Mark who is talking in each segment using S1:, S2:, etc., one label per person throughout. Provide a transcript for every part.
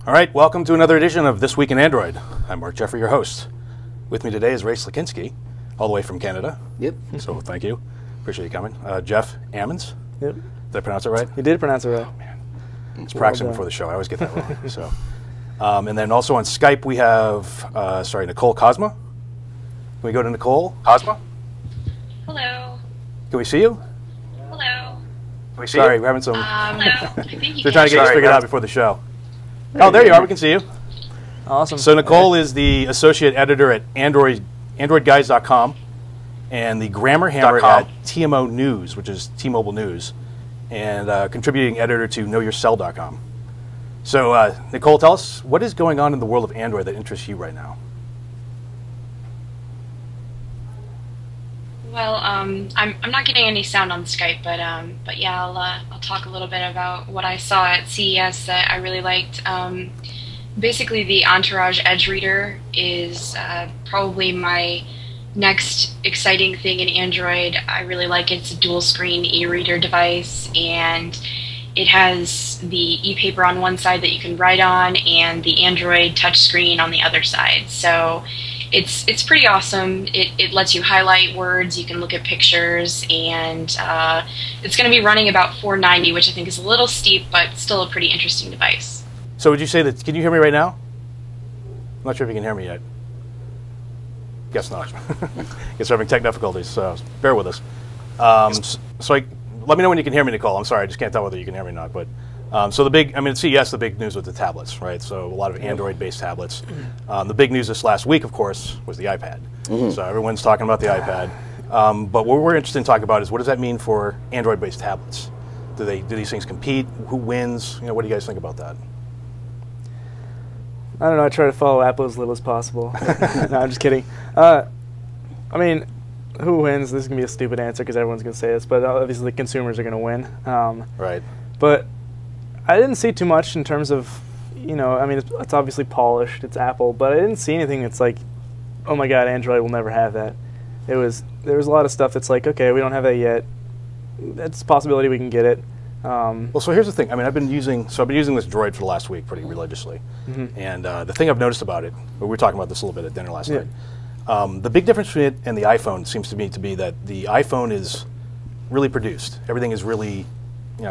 S1: All right, welcome to another edition of This Week in Android. I'm Mark Jeffrey, your host. With me today is Ray Slakinski, all the way from Canada.
S2: Yep.
S1: So thank you. Appreciate you coming. Jeff Ammons.
S3: Yep.
S1: Did I pronounce it right?
S3: You did pronounce it right.
S1: Oh, man. I was practicing before the show. I always get that wrong. So, and then also on Skype we have, Nicole Cosma. Can we go to Nicole Cosma?
S4: Hello.
S1: Can we see you?
S4: Hello.
S1: Can we see Sorry, we're having some...
S4: Hello. I think you
S1: They're trying to get this figured out before the show. Oh, there you are. We can see you.
S3: Awesome.
S1: So Nicole is the associate editor at AndroidGuys.com and the grammar hammer at TMO News, which is T-Mobile News, and contributing editor to KnowYourCell.com. So Nicole, tell us, what is going on in the world of Android that interests you right now?
S4: Well, I'm not getting any sound on Skype, but yeah, I'll talk a little bit about what I saw at CES that I really liked. Basically, the Entourage Edge Reader is probably my next exciting thing in Android. I really like it. It's a dual-screen e-reader device, and it has the e-paper on one side that you can write on, and the Android touchscreen on the other side. So it's pretty awesome. It lets you highlight words, you can look at pictures, and it's going to be running about $490, which I think is a little steep, but still a pretty interesting device. So
S1: would you say that, can you hear me right now? I'm not sure if you can hear me yet. Guess not. Guess we're having tech difficulties, so bear with us. Let me know when you can hear me, Nicole. I'm sorry, I just can't tell whether you can hear me or not. But so the big, at CES, the big news was the tablets, right? So a lot of Android-based tablets. The big news this last week, of course, was the iPad. So everyone's talking about the iPad. But what we're interested in talking about is what does that mean for Android-based tablets? Do these things compete? Who wins? What do you guys think about that?
S3: I don't know. I try to follow Apple as little as possible. No, I'm just kidding. I mean, who wins? This is going to be a stupid answer because everyone's going to say this, but obviously the consumers are going to win.
S1: Right.
S3: But I didn't see too much in terms of, I mean, it's obviously polished. It's Apple, but I didn't see anything that's like, oh my God, Android will never have that. There was a lot of stuff that's like, okay, we don't have that yet. It's a possibility we can get it.
S1: Well, so here's the thing. I mean, I've been using this Droid for the last week pretty religiously, and the thing I've noticed about it, we were talking about this a little bit at dinner last night. The big difference between it and the iPhone seems to me to be that the iPhone is really produced. Everything is really,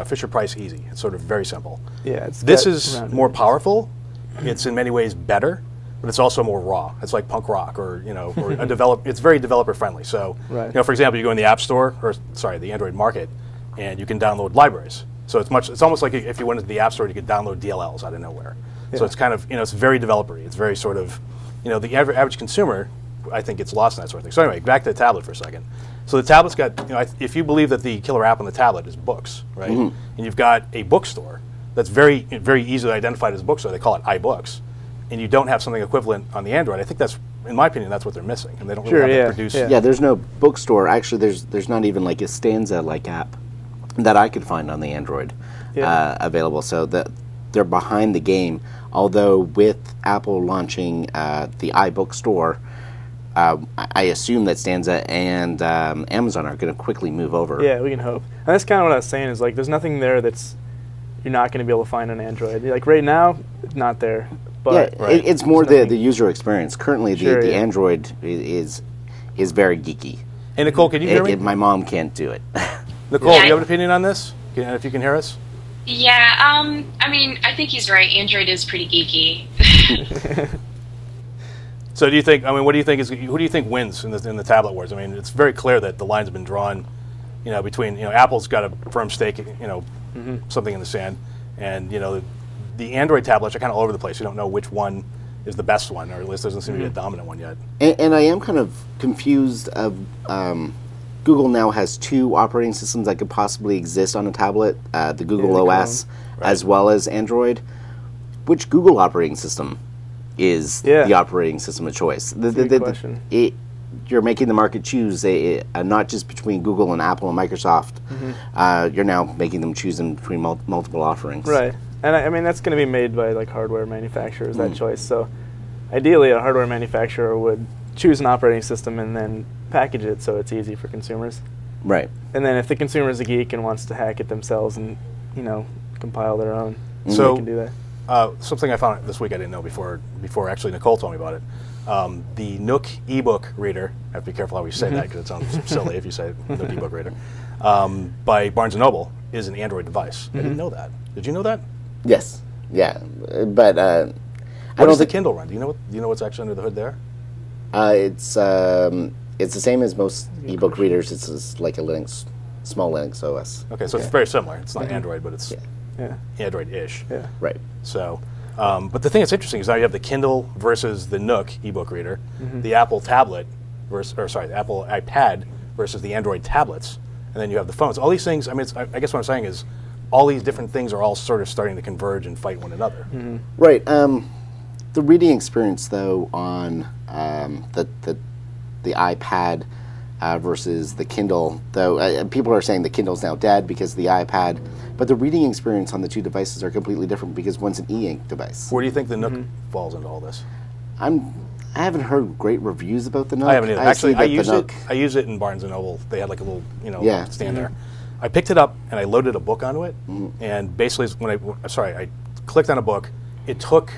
S1: Fisher Price easy. It's sort of very simple.
S3: Yeah.
S1: This is more powerful. It's in many ways better, but it's also more raw. It's like punk rock, or or it's very developer friendly. So, for example, you go in the App Store, or sorry, the Android market, and you can download libraries. So it's almost like if you went to the App Store, you could download DLLs out of nowhere. Yeah. So it's kind of, it's very developer-y. It's very sort of, the average consumer, I think, gets lost in that sort of thing. So anyway, back to the tablet for a second. So the tablet's got, if you believe that the killer app on the tablet is books, right? And you've got a bookstore that's very, very easily identified as a bookstore. They call it iBooks. And you don't have something equivalent on the Android. I think that's, in my opinion, that's what they're missing. And they don't really have to produce.
S2: Yeah, there's no bookstore. Actually, there's not even like a Stanza-like app that I could find on the Android available. So they're behind the game. Although with Apple launching the iBook store, I assume that Stanza and Amazon are going to quickly move over.
S3: Yeah, we can hope. And that's kind of what I was saying is like there's nothing there that's you're not going to be able to find on Android. Like right now, it's not there. But
S2: it's more the user experience. Currently, the Android is very geeky.
S1: Hey, Nicole, can you hear me?
S2: My mom can't do it.
S1: Nicole, do you have an opinion on this? If you can hear us?
S4: Yeah, I mean, I think he's right. Android is pretty geeky.
S1: So do you think, what do you think who do you think wins in the tablet wars? I mean, it's very clear that the lines have been drawn, between, Apple's got a firm stake, something in the sand, and, the Android tablets are kind of all over the place. You don't know which one is the best one, or at least there doesn't seem to be a dominant one yet.
S2: And I am kind of confused of, Google now has two operating systems that could possibly exist on a tablet, the Google OS as well as Android. Which Google operating system is the operating system of choice?
S3: Good question.
S2: You're making the market choose, not just between Google and Apple and Microsoft. You're now making them choose in between multiple offerings.
S3: Right. And I mean, that's going to be made by like hardware manufacturers, that choice. So ideally, a hardware manufacturer would choose an operating system and then package it so it's easy for consumers.
S2: Right.
S3: And then if the consumer is a geek and wants to hack it themselves and, compile their own,
S1: so
S3: they can do that.
S1: something I found this week I didn't know before actually Nicole told me about it. The Nook ebook reader, I have to be careful how we say that because it sounds silly if you say Nook ebook reader, by Barnes & Noble is an Android device. I didn't know that. Did you know that?
S2: Yes. Yeah. But
S1: what does the Kindle run? Do you know what's actually under the hood there?
S2: It's the same as most ebook readers. It's just like a small Linux OS.
S1: Okay, so it's very similar. It's not Android, but it's
S3: Yeah.
S1: Android-ish.
S3: Yeah.
S2: Right.
S1: So, but the thing that's interesting is now you have the Kindle versus the Nook ebook reader, the Apple tablet the Apple iPad versus the Android tablets, and then you have the phones. All these things. I mean, I guess what I'm saying is, all these different things are all sort of starting to converge and fight one another.
S2: Right. The reading experience, though, on the iPad versus the Kindle, though people are saying the Kindle's now dead because of the iPad, but the reading experience on the two devices are completely different because one's an e-ink device.
S1: Where do you think the Nook falls into all this?
S2: I haven't heard great reviews about the Nook.
S1: I haven't either. Actually, I
S2: use
S1: it in Barnes & Noble. They had like a little stand there. I picked it up and I loaded a book onto it, and basically when I clicked on a book, it took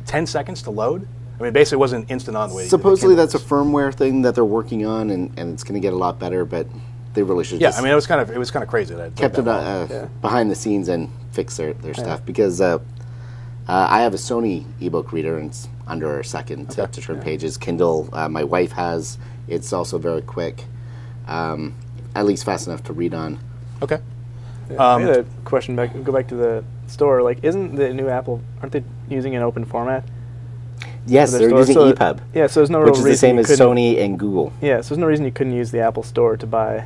S1: 10 seconds to load. I mean, basically it wasn't instant on the way.
S2: Supposedly that's a firmware thing that they're working on, and it's going to get a lot better, but they really should
S1: I mean, it was kind of crazy that it
S2: kept it behind the scenes and fixed their stuff, because I have a Sony ebook reader, and it's under a second to turn pages. Kindle, my wife has. It's also very quick, at least fast enough to read on.
S1: Okay.
S3: I had a question go back to the store. Like, isn't the new Apple, aren't they using an open format?
S2: Yes, they're using EPUB.
S3: Yeah, so there's no real reason,
S2: which is the same as Sony and Google.
S3: Yeah, so there's no reason you couldn't use the Apple Store to buy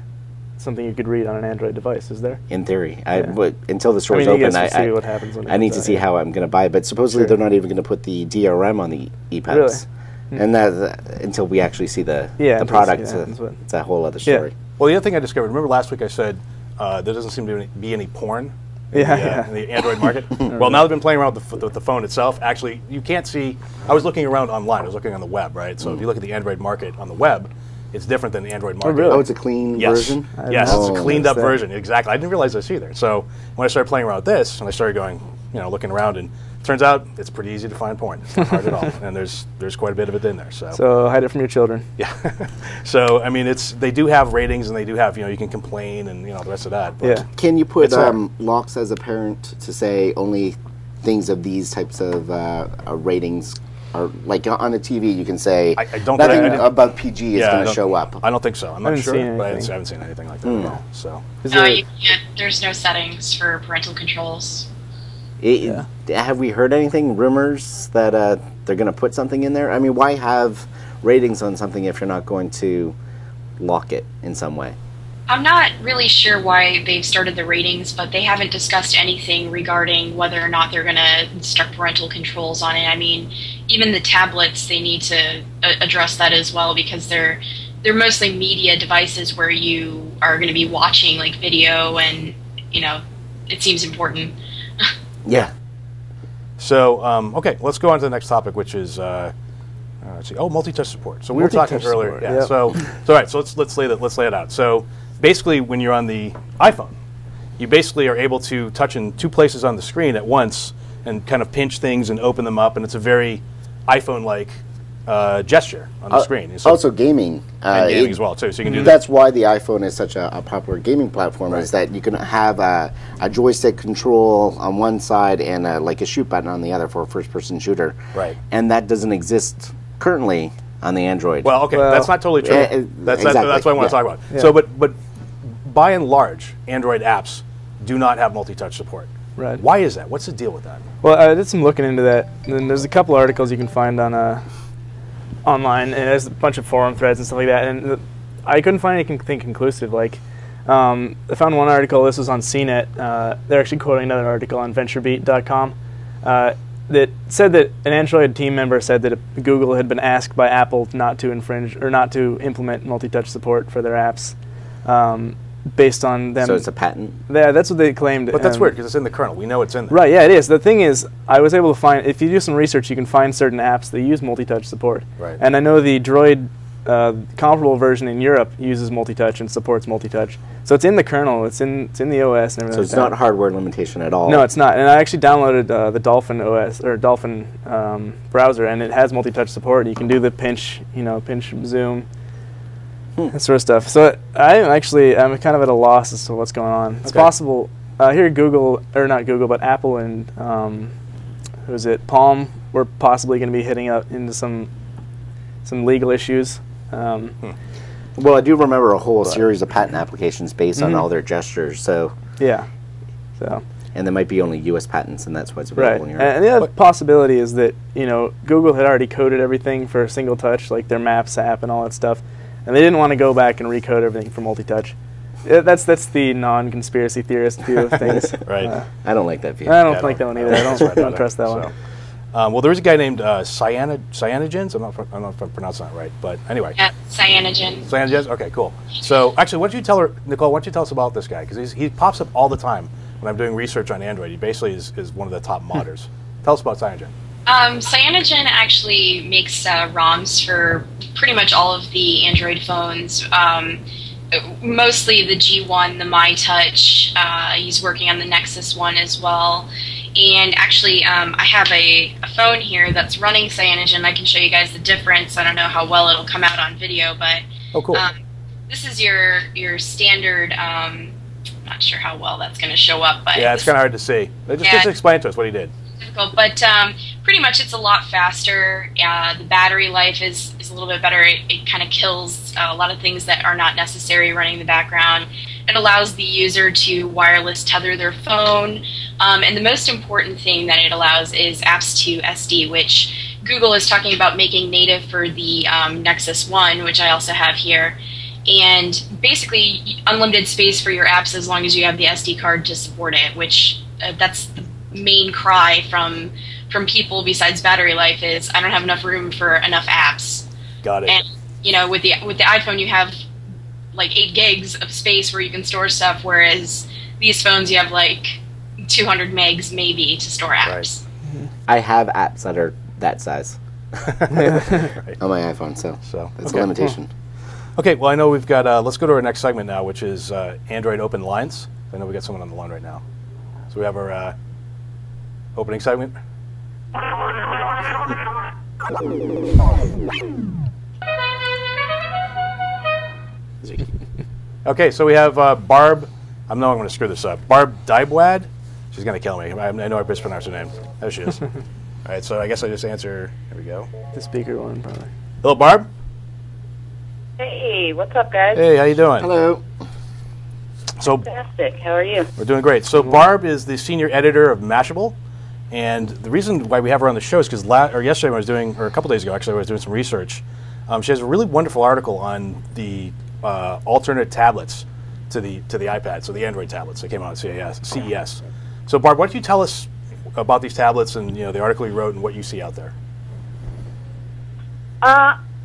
S3: something you could read on an Android device, is there?
S2: In theory. Until the store's open,
S3: see what happens when
S2: I need to see how I'm going to buy it. But supposedly they're not even going to put the DRM on the EPUBs. Really? And until we actually see the product, it's a whole other story.
S1: Yeah. Well, the other thing I discovered, remember last week I said there doesn't seem to be any porn in the Android market? Well, now they've been playing around with the phone itself. Actually, you can't see. I was looking around online. I was looking on the web, right? So if you look at the Android market on the web, it's different than the Android market.
S3: Oh, really?
S2: Oh, it's a clean version?
S1: Yes, it's a cleaned up version. Exactly. I didn't realize this either. So when I started playing around with this, and I started going, looking around, and it turns out it's pretty easy to find porn. It's not hard at all. And there's quite a bit of it in there.
S3: So hide it from your children.
S1: Yeah. So I mean, they do have ratings, and they do have you can complain and the rest of that. But
S2: can you put locks as a parent to say only things of these types of ratings? Or like on the TV, you can say nothing above PG is going to show up.
S1: I don't think so. I'm not sure, but I haven't seen anything like that at all. So
S4: no, you can't. There's no settings for parental controls.
S2: Have we heard anything, rumors that they're going to put something in there? I mean, why have ratings on something if you're not going to lock it in some way?
S4: I'm not really sure why they've started the ratings, but they haven't discussed anything regarding whether or not they're going to instruct parental controls on it. I mean, even the tablets, they need to address that as well, because they're mostly media devices where you are going to be watching like video, and it seems important.
S2: Yeah.
S1: So okay, let's go on to the next topic, which is let's see. Oh, multi-touch support. So we were talking earlier.
S3: Support,
S1: yeah. So all right. So let's lay it out. So basically, when you're on the iPhone, you basically are able to touch in two places on the screen at once and kind of pinch things and open them up, and it's a very iPhone-like gesture on the screen. So
S2: also gaming.
S1: And gaming as well, too. So you can do that.
S2: That's why the iPhone is such a popular gaming platform, is that you can have a joystick control on one side and like a shoot button on the other for a first-person shooter.
S1: Right.
S2: And that doesn't exist currently on the Android.
S1: Well, okay, that's not totally true. That's what I want to talk about. Yeah. So, but by and large, Android apps do not have multi-touch support.
S3: Right.
S1: Why is that? What's the deal with that?
S3: Well, I did some looking into that, and there's a couple articles you can find on online, and there's a bunch of forum threads and stuff like that, and I couldn't find anything conclusive. Like, I found one article, this was on CNET, they're actually quoting another article on VentureBeat.com, that said that an Android team member said that Google had been asked by Apple not to infringe or not to implement multi-touch support for their apps, based on them.
S2: So it's a patent?
S3: Yeah, that's what they claimed.
S1: But that's weird, because it's in the kernel. We know it's in there.
S3: Right, yeah, it is. The thing is, I was able to find, if you do some research, you can find certain apps that use multi-touch support.
S1: Right.
S3: And I know the Droid comparable version in Europe uses multi-touch and supports multi-touch. So it's in the kernel, it's in the OS and everything.
S2: So it's not hardware limitation at all.
S3: No, it's not. And I actually downloaded the Dolphin OS or Dolphin browser, and it has multi-touch support. You can do the pinch, pinch zoom, that sort of stuff. So I'm kind of at a loss as to what's going on. It's possible here Google, or not Google, but Apple and who is it, Palm, we're possibly going to be hitting up into some legal issues.
S2: Well, I do remember a whole series of patent applications based on all their gestures. So
S3: yeah,
S2: and there might be only U.S. patents, and that's why it's available in Europe.
S3: And the other possibility is that Google had already coded everything for single touch, like their Maps app and all that stuff, and they didn't want to go back and recode everything for multi-touch. That's the non-conspiracy theorist view of things.
S1: Right.
S2: I don't like that view.
S3: I don't like that one either. I don't trust that one.
S1: Well, there is a guy named Cyanogens. I don't know if I'm pronouncing that right, but anyway.
S4: Yeah, Cyanogen.
S1: Cyanogens? Okay, cool. So, actually, why don't you tell her, Nicole, why don't you tell us about this guy? Because he pops up all the time when I'm doing research on Android. He basically is one of the top modders. Tell us about Cyanogen.
S4: Cyanogen actually makes ROMs for pretty much all of the Android phones. Mostly the G1, the MyTouch. He's working on the Nexus one as well. And actually, I have a phone here that's running Cyanogen. I can show you guys the difference. I don't know how well it'll come out on video, but
S1: oh, cool.
S4: This is your standard. I'm not sure how well that's going to show up, but
S1: yeah, it's kind of hard to see. Just explain to us what he did.
S4: Difficult, but pretty much it's a lot faster. The battery life is a little bit better. It kind of kills a lot of things that are not necessary running in the background. It allows the user to wireless tether their phone. And the most important thing that it allows is apps to SD, which Google is talking about making native for the Nexus 1, which I also have here. And basically, unlimited space for your apps as long as you have the SD card to support it, which that's the main cry from people besides battery life is, I don't have enough room for enough apps.
S1: Got it.
S4: And, with the iPhone, you have like 8 gigs of space where you can store stuff, whereas these phones you have like 200 megs maybe to store apps.
S2: Right. I have apps that are that size on my iPhone, so that's a limitation.
S1: Okay, well, I know we've got, let's go to our next segment now, which is Android Open Lines. I know we got someone on the line right now. So we have our opening segment. Okay, so we have Barb. I know I'm going to screw this up. Barb Dybwad. She's going to kill me. I know I mispronounced her name. There she is. All right, so I guess I just answer. Here we go.
S3: The speaker one, probably.
S1: Hello, Barb.
S5: Hey, what's up, guys?
S1: Hey, how you doing?
S2: Hello.
S1: So,
S5: fantastic. How are you?
S1: We're doing great. So Barb is the senior editor of Mashable, and the reason why we have her on the show is because yesterday when I was doing, or a couple days ago actually, I was doing some research. She has a really wonderful article on the alternate tablets to the iPad, so the Android tablets that came out at CES. So Barb, why don't you tell us about these tablets and the article you wrote and what you see out there?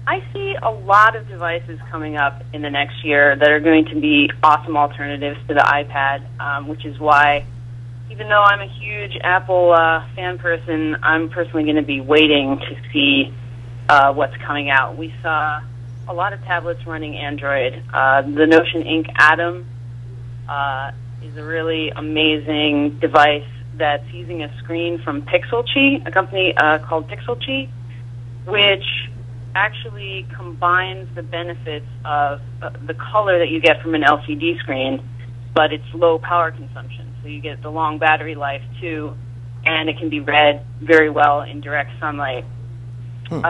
S5: I see a lot of devices coming up in the next year that are going to be awesome alternatives to the iPad, which is why, even though I'm a huge Apple fan person, I'm personally going to be waiting to see what's coming out. We saw a lot of tablets running Android. The Notion Ink Atom is a really amazing device that's using a screen from PixelQi, a company called PixelQi, which actually combines the benefits of the color that you get from an LCD screen, but it's low power consumption. So you get the long battery life too, and it can be read very well in direct sunlight. We're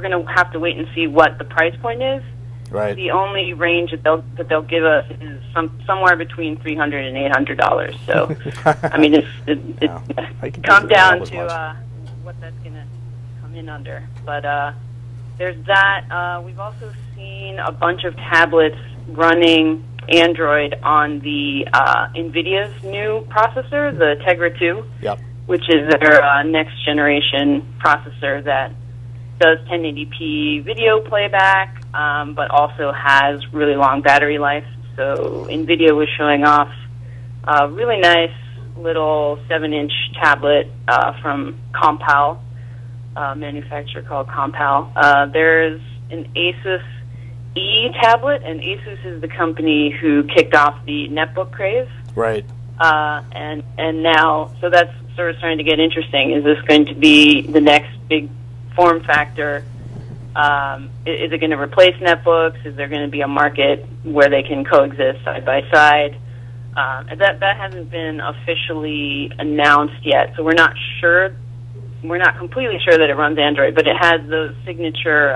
S5: gonna have to wait and see what the price point is.
S1: Right.
S5: The only range that they'll give us is somewhere between $300 and $800. So, I mean, it comes down to what that's gonna come in under. But there's that. We've also seen a bunch of tablets running Android on the NVIDIA's new processor, the Tegra 2, which is their next generation processor that does 1080p video playback, but also has really long battery life. So NVIDIA was showing off a really nice little 7-inch tablet from Compal manufacturer called Compal. There's an Asus E tablet, and Asus is the company who kicked off the netbook craze.
S1: Right.
S5: And now, so that's sort of starting to get interesting. Is this going to be the next big form factor? Is it going to replace netbooks? Is there going to be a market where they can coexist side by side? That hasn't been officially announced yet, so we're not sure. We're not completely sure that it runs Android, but it has the signature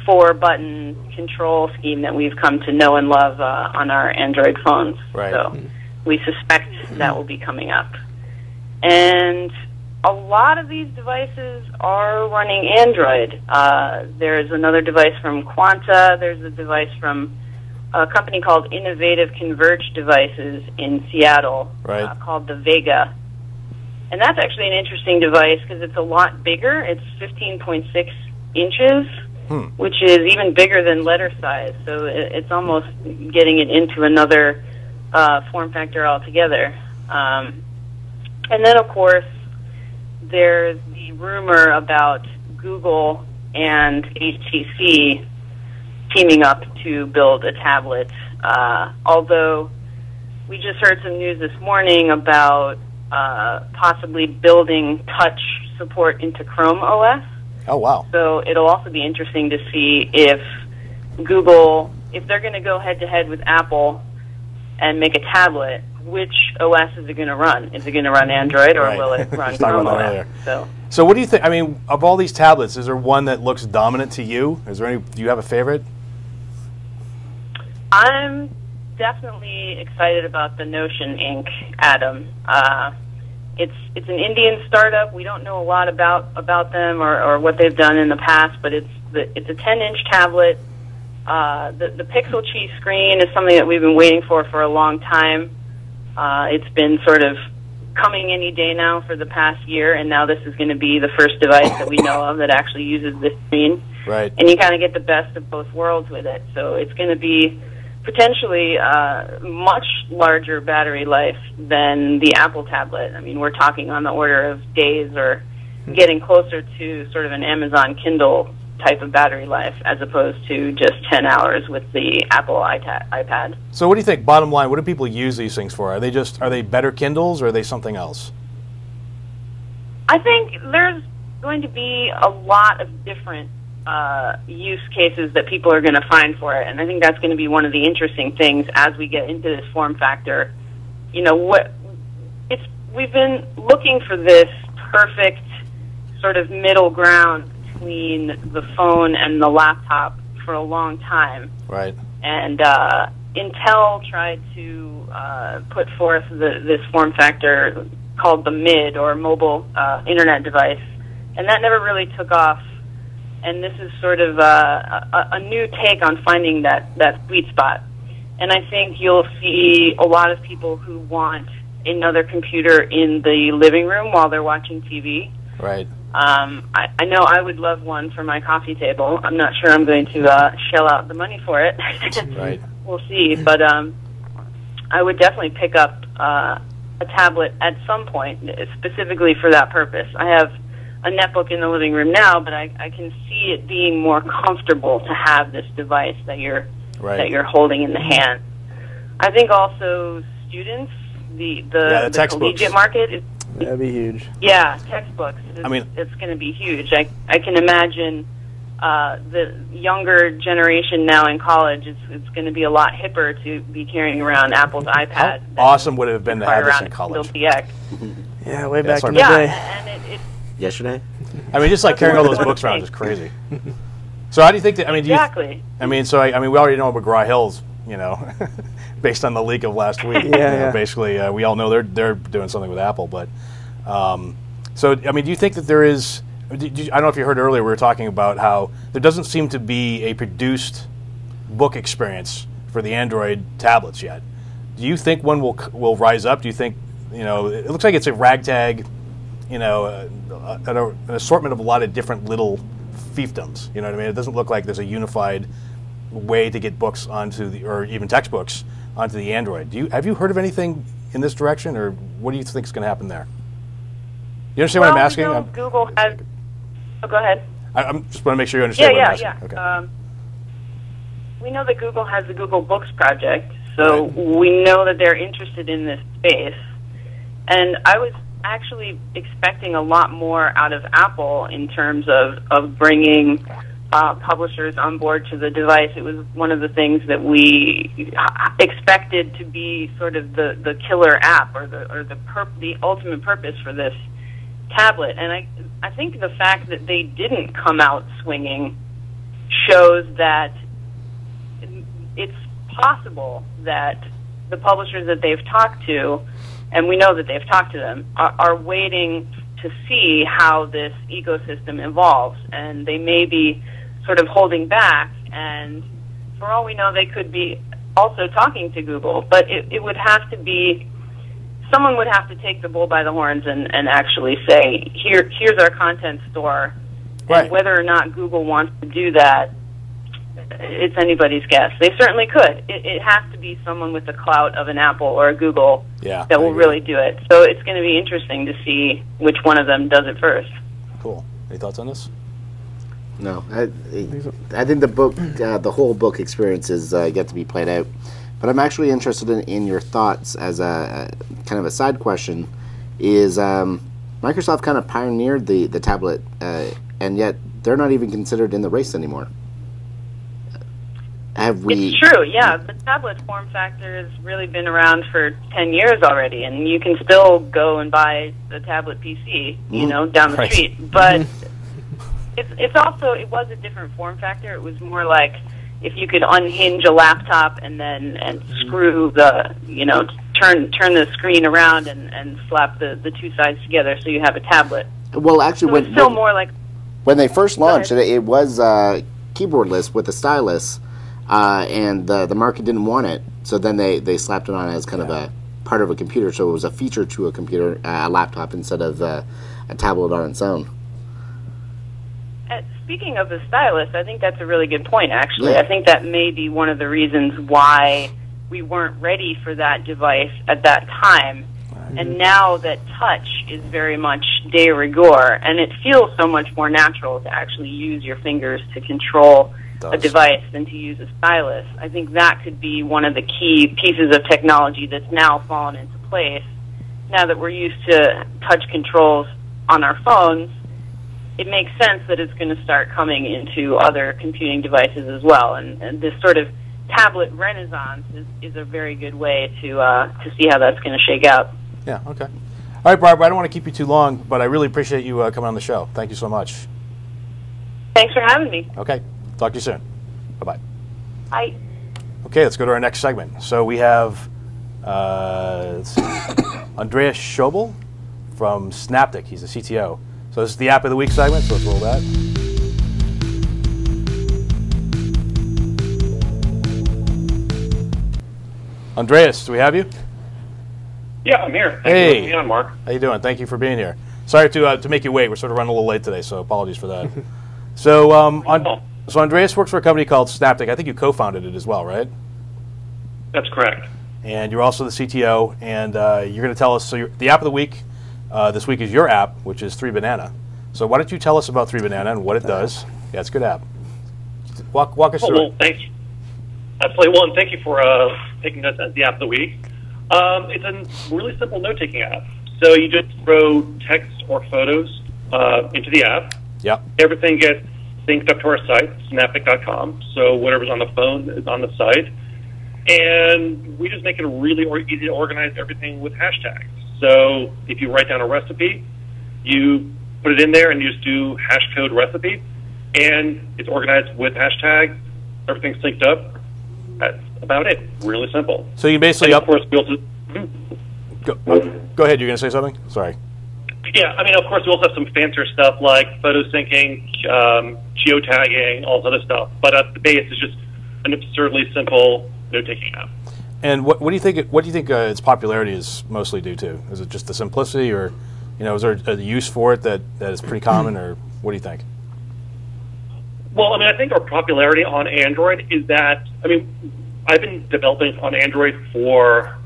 S5: 4-button control scheme that we've come to know and love on our Android phones.
S1: Right.
S5: So we suspect that will be coming up. And a lot of these devices are running Android. There's another device from Quanta. There's a device from a company called Innovative Converged Devices in Seattle,
S1: right,
S5: called the Vega. And that's actually an interesting device because it's a lot bigger. It's 15.6 inches, which is even bigger than letter size. So it's almost getting it into another form factor altogether. And then, of course, there's the rumor about Google and HTC teaming up to build a tablet. Although we just heard some news this morning about possibly building touch support into Chrome OS.
S1: Oh, wow.
S5: So it'll also be interesting to see if Google, if they're going to go head-to-head with Apple and make a tablet, which OS is it going to run? Is it going to run Android, or will it run Chrome OS?
S1: So what do you think? I mean, of all these tablets, is there one that looks dominant to you? Is there any? Do you have a favorite?
S5: I'm definitely excited about the Notion Ink Atom. It's an Indian startup. We don't know a lot about them or what they've done in the past, but it's a 10-inch tablet. The Pixel Chi screen is something that we've been waiting for a long time. It's been sort of coming any day now for the past year, and now this is going to be the first device that we know of that actually uses this screen.
S1: Right.
S5: And you kind of get the best of both worlds with it. So it's going to be potentially much larger battery life than the Apple tablet. I mean, we're talking on the order of days or getting closer to sort of an Amazon Kindle type of battery life as opposed to just 10 hours with the Apple iPad.
S1: So what do you think, bottom line, what do people use these things for? Are they better Kindles, or are they something else?
S5: I think there's going to be a lot of different use cases that people are going to find for it, and I think that's going to be one of the interesting things as we get into this form factor. You know, we've been looking for this perfect sort of middle ground between the phone and the laptop for a long time.
S1: Right.
S5: And Intel tried to put forth this form factor called the MID, or mobile internet device, and that never really took off. And this is sort of a new take on finding that sweet spot. And I think you'll see a lot of people who want another computer in the living room while they're watching TV.
S1: Right.
S5: I know I would love one for my coffee table. I'm not sure I'm going to shell out the money for it.
S1: Right.
S5: We'll see. But I would definitely pick up a tablet at some point, specifically for that purpose. I have a netbook in the living room now, but I can see it being more comfortable to have this device that you're holding in the hand. I think also students, the
S1: textbooks.
S5: collegiate market is.
S3: That'd be huge.
S5: Yeah, textbooks. It's going to be huge. I can imagine the younger generation now in college, it's going to be a lot hipper to be carrying around Apple's iPad.
S1: How awesome would it have been to have this in college?
S3: Yeah, way back in the day.
S5: And it
S2: Yesterday?
S1: I mean, just like carrying all those books around is crazy. So how do you think that,
S5: exactly.
S1: We already know McGraw Hill's, based on the leak of last week. Basically, we all know they're doing something with Apple. But do you think that there is? I don't know if you heard earlier. We were talking about how there doesn't seem to be a produced book experience for the Android tablets yet. Do you think one will rise up? Do you think it looks like it's a ragtag, an assortment of a lot of different little fiefdoms. You know what I mean? It doesn't look like there's a unified way to get books onto or even textbooks onto the Android. Have you heard of anything in this direction, or what do you think is going to happen there? You understand what I'm asking?
S5: Google has. Oh, go ahead.
S1: I'm just want to make sure you understand what I'm asking.
S5: Yeah.
S1: Okay.
S5: We know that Google has the Google Books project, so we know that they're interested in this space. And I was actually expecting a lot more out of Apple in terms of bringing publishers on board to the device. It was one of the things that we expected to be sort of the killer app or the ultimate purpose for this tablet. And I think the fact that they didn't come out swinging shows that it's possible that the publishers that they've talked to, and we know that they've talked to them, are waiting to see how this ecosystem evolves. And they may be sort of holding back, and for all we know, they could be also talking to Google. But it would have to be, someone would have to take the bull by the horns and actually say, here's our content store.
S1: Right.
S5: And whether or not Google wants to do that, it's anybody's guess. They certainly could. It has to be someone with the clout of an Apple or a Google that will really do it. So it's going to be interesting to see which one of them does it first.
S1: Cool. Any thoughts on this?
S2: No, I think the book, the whole book experience is yet to be played out. But I'm actually interested in your thoughts as a kind of a side question. Is Microsoft kind of pioneered the tablet, and yet they're not even considered in the race anymore?
S5: It's true, yeah. The tablet form factor has really been around for 10 years already, and you can still go and buy the tablet PC, down the street. But it was a different form factor. It was more like if you could unhinge a laptop and screw the, turn the screen around and slap the two sides together so you have a tablet.
S2: Well, actually,
S5: so it's still more like
S2: when they first launched it was keyboardless with a stylus. And the market didn't want it, so then they slapped it on as kind of a part of a computer, so it was a feature to a computer, a laptop, instead of a tablet on its own.
S5: Speaking of the stylus, I think that's a really good point, actually. Yeah. I think that may be one of the reasons why we weren't ready for that device at that time. And now that touch is very much de rigueur, and it feels so much more natural to actually use your fingers to control a device than to use a stylus. I think that could be one of the key pieces of technology that's now fallen into place. Now that we're used to touch controls on our phones, it makes sense that it's going to start coming into other computing devices as well. And this sort of tablet renaissance is a very good way to see how that's going to shake out.
S1: Yeah, okay. All right, Barbara, I don't want to keep you too long, but I really appreciate you coming on the show. Thank you so much.
S5: Thanks for having me.
S1: Okay. Talk to you soon. Bye-bye.
S5: Bye.
S1: Okay, let's go to our next segment. So we have, let's see, Andreas Schobel from Snaptic. He's the CTO. So this is the App of the Week segment, so let's roll that. Andreas, do we have you?
S6: Yeah, I'm here. Thank you for having me on, Mark.
S1: How you doing? Thank you for being here. Sorry to make you wait. We're sort of running a little late today, so apologies for that. So, So Andreas works for a company called Snaptic. I think you co-founded it as well, right?
S6: That's correct.
S1: And you're also the CTO, and you're going to tell us, so the App of the Week this week is your app, which is 3Banana. So why don't you tell us about 3Banana and what it does? Yeah, it's a good app. Walk us through it.
S6: Well, thank you. Absolutely. Well, and thank you for picking us as the App of the Week. It's a really simple note-taking app. So you just throw text or photos into the app.
S1: Yep.
S6: Everything gets synced up to our site, snaptic.com, so whatever's on the phone is on the site. And we just make it really easy to organize everything with hashtags. So if you write down a recipe, you put it in there and you just do hashcode recipe, and it's organized with hashtags. Everything's synced up. That's about it. Really simple.
S1: So you basically...
S6: And of course, we also...
S1: Go ahead, you're going to say something? Sorry.
S6: Yeah, I mean, of course, we also have some fancier stuff like photo syncing, geotagging, all this other stuff. But at the base, it's just an absurdly simple note-taking app.
S1: And what do you think? What do you think its popularity is mostly due to? Is it just the simplicity, or is there a use for it that is pretty common, or what do you think?
S6: Well, I mean, I think our popularity on Android is that, I mean, I've been developing on Android for,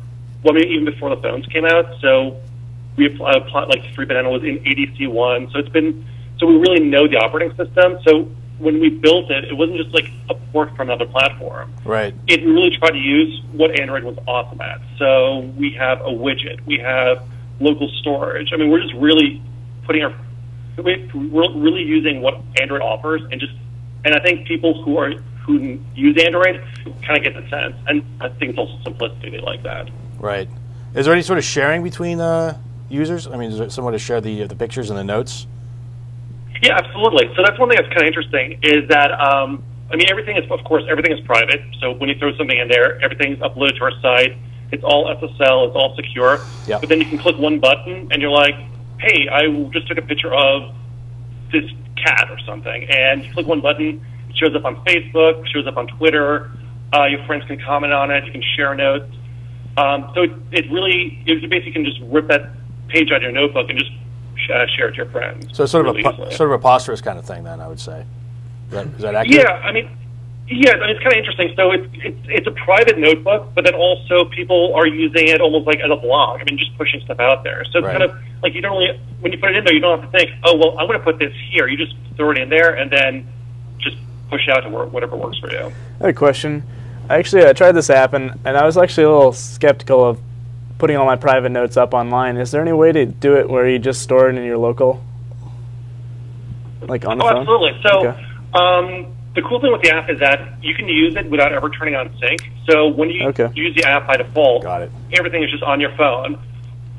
S6: well, I mean, even before the phones came out. So we applied, like 3Banana was in ADC1. So it's been so we really know the operating system. So when we built it, it wasn't just like a port from another platform.
S1: Right.
S6: It really tried to use what Android was awesome at. So we have a widget, we have local storage. I mean, we're just really we're really using what Android offers, and I think people who use Android kind of get the sense, and I think it's also simplicity. They like that.
S1: Right. Is there any sort of sharing between users? I mean, is there someone to share the pictures and the notes?
S6: Yeah, absolutely. So that's one thing that's kind of interesting is that, I mean, everything is private. So when you throw something in there, everything's uploaded to our site. It's all SSL. It's all secure.
S1: Yep.
S6: But then you can click one button, and you're like, hey, I just took a picture of this cat or something. And you click one button, it shows up on Facebook, shows up on Twitter. Your friends can comment on it. You can share notes. So you basically can just rip that page out of your notebook and just share it to your friends.
S1: So it's sort of a preposterous kind of thing, then, I would say. Is that accurate?
S6: Yeah, I mean, it's kind of interesting. So it's a private notebook, but then also people are using it almost like as a blog. I mean, just pushing stuff out there. So it's kind of like you don't really, when you put it in there, you don't have to think, oh, well, I'm going to put this here. You just throw it in there and then just push it out to whatever works for you.
S3: I have a question. I tried this app, and I was actually a little skeptical of putting all my private notes up online. Is there any way to do it where you just store it in your local, like on the phone?
S6: Absolutely. So the cool thing with the app is that you can use it without ever turning on sync. So when you use the app by default, everything is just on your phone.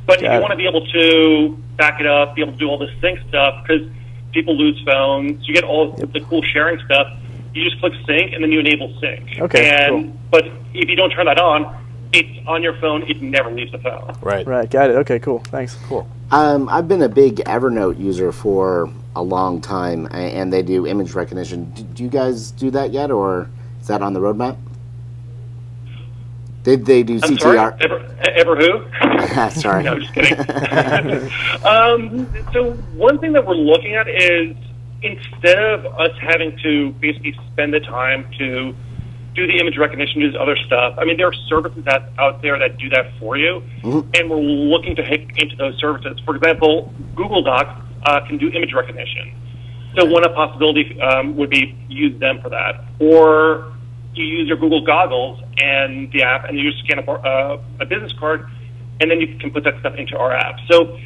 S6: But if you want to be able to back it up, be able to do all this sync stuff, because people lose phones, you get all the cool sharing stuff, you just click sync, and then you enable sync. But if you don't turn that on, it's on your phone. It never leaves the phone.
S3: Right. Got it. Okay. Cool. Thanks.
S1: Cool.
S2: I've been a big Evernote user for a long time, and they do image recognition. Do you guys do that yet, or is that on the roadmap? Did they do CTR?
S6: Sorry? Ever who?
S2: Sorry.
S6: No, just kidding. So one thing that we're looking at is instead of us having to basically spend the time to do the image recognition, do this other stuff. I mean, there are services out there that do that for you, and we're looking to hit into those services. For example, Google Docs can do image recognition. So one possibility would be use them for that. Or you use your Google goggles and the app, and you scan a business card, and then you can put that stuff into our app. So,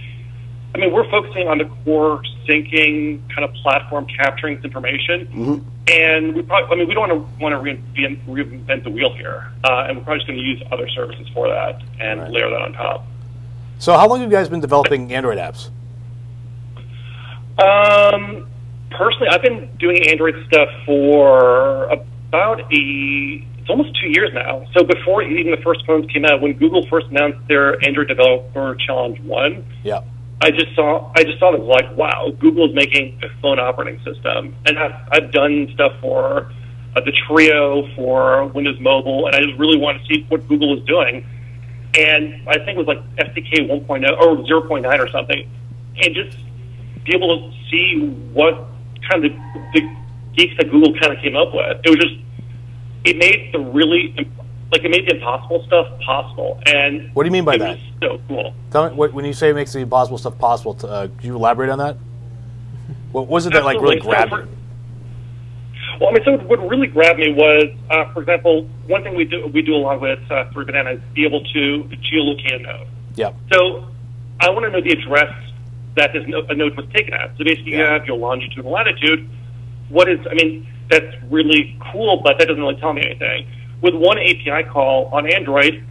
S6: I mean, we're focusing on the core syncing kind of platform capturing this information. And we don't want to reinvent the wheel here, and we're probably just going to use other services for that and layer that on top.
S1: So how long have you guys been developing Android apps?
S6: Personally, I've been doing Android stuff for about it's almost 2 years now. So before even the first phones came out, when Google first announced their Android Developer Challenge 1, I just saw this like, wow, Google is making a phone operating system. And I've done stuff for the TWiA, for Windows Mobile, and I just really wanted to see what Google was doing. And I think it was like SDK 1.0 or 0.9 or something. And just be able to see what kind of the geeks that Google kind of came up with. It was just, it made the impossible stuff possible. And
S1: what do you mean by that?
S6: So cool.
S1: Tell me, when you say it makes the impossible stuff possible, could you elaborate on that? What was it that like really grabbed you?
S6: Well, I mean, so what really grabbed me was, for example, one thing we do along with 3Banana is be able to geolocate a node.
S1: Yep.
S6: So I want to know the address that a node was taken at. So basically, you have your longitude and latitude. That's really cool, but that doesn't really tell me anything. With one API call on Android,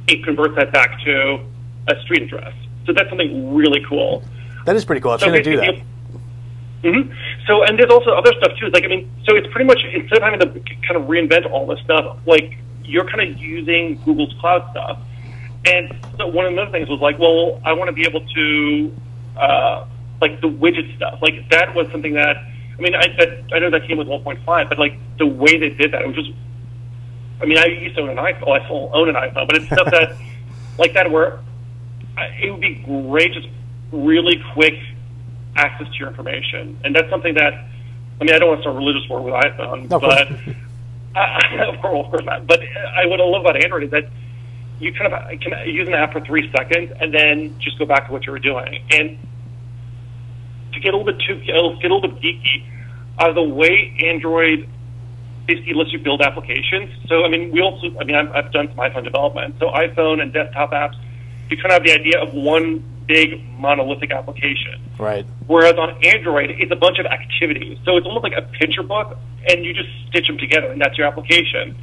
S6: it converts that back to a street address. So that's something really cool.
S1: That is pretty cool. I've seen it do that.
S6: So, and there's also other stuff too. So it's pretty much, instead of having to kind of reinvent all this stuff, like you're kind of using Google's cloud stuff. And so one of the other things was like, well, I want to be able to, like the widget stuff. Like that was something that, I know that came with 1.5, but like the way they did that, it was just, I used to own an iPhone. Well, I still own an iPhone, but it's stuff that, like that, where it would be great, just really quick access to your information. And that's something that, I don't want to start a religious war with iPhone, but of course not. But what I love about Android is that you kind of can use an app for 3 seconds and then just go back to what you were doing. And to get a little bit geeky, the way Android basically lets you build applications. So, I mean, I've done some iPhone development. So iPhone and desktop apps, you kind of have the idea of one big monolithic application.
S1: Right.
S6: Whereas on Android, it's a bunch of activities. So it's almost like a picture book, and you just stitch them together, and that's your application.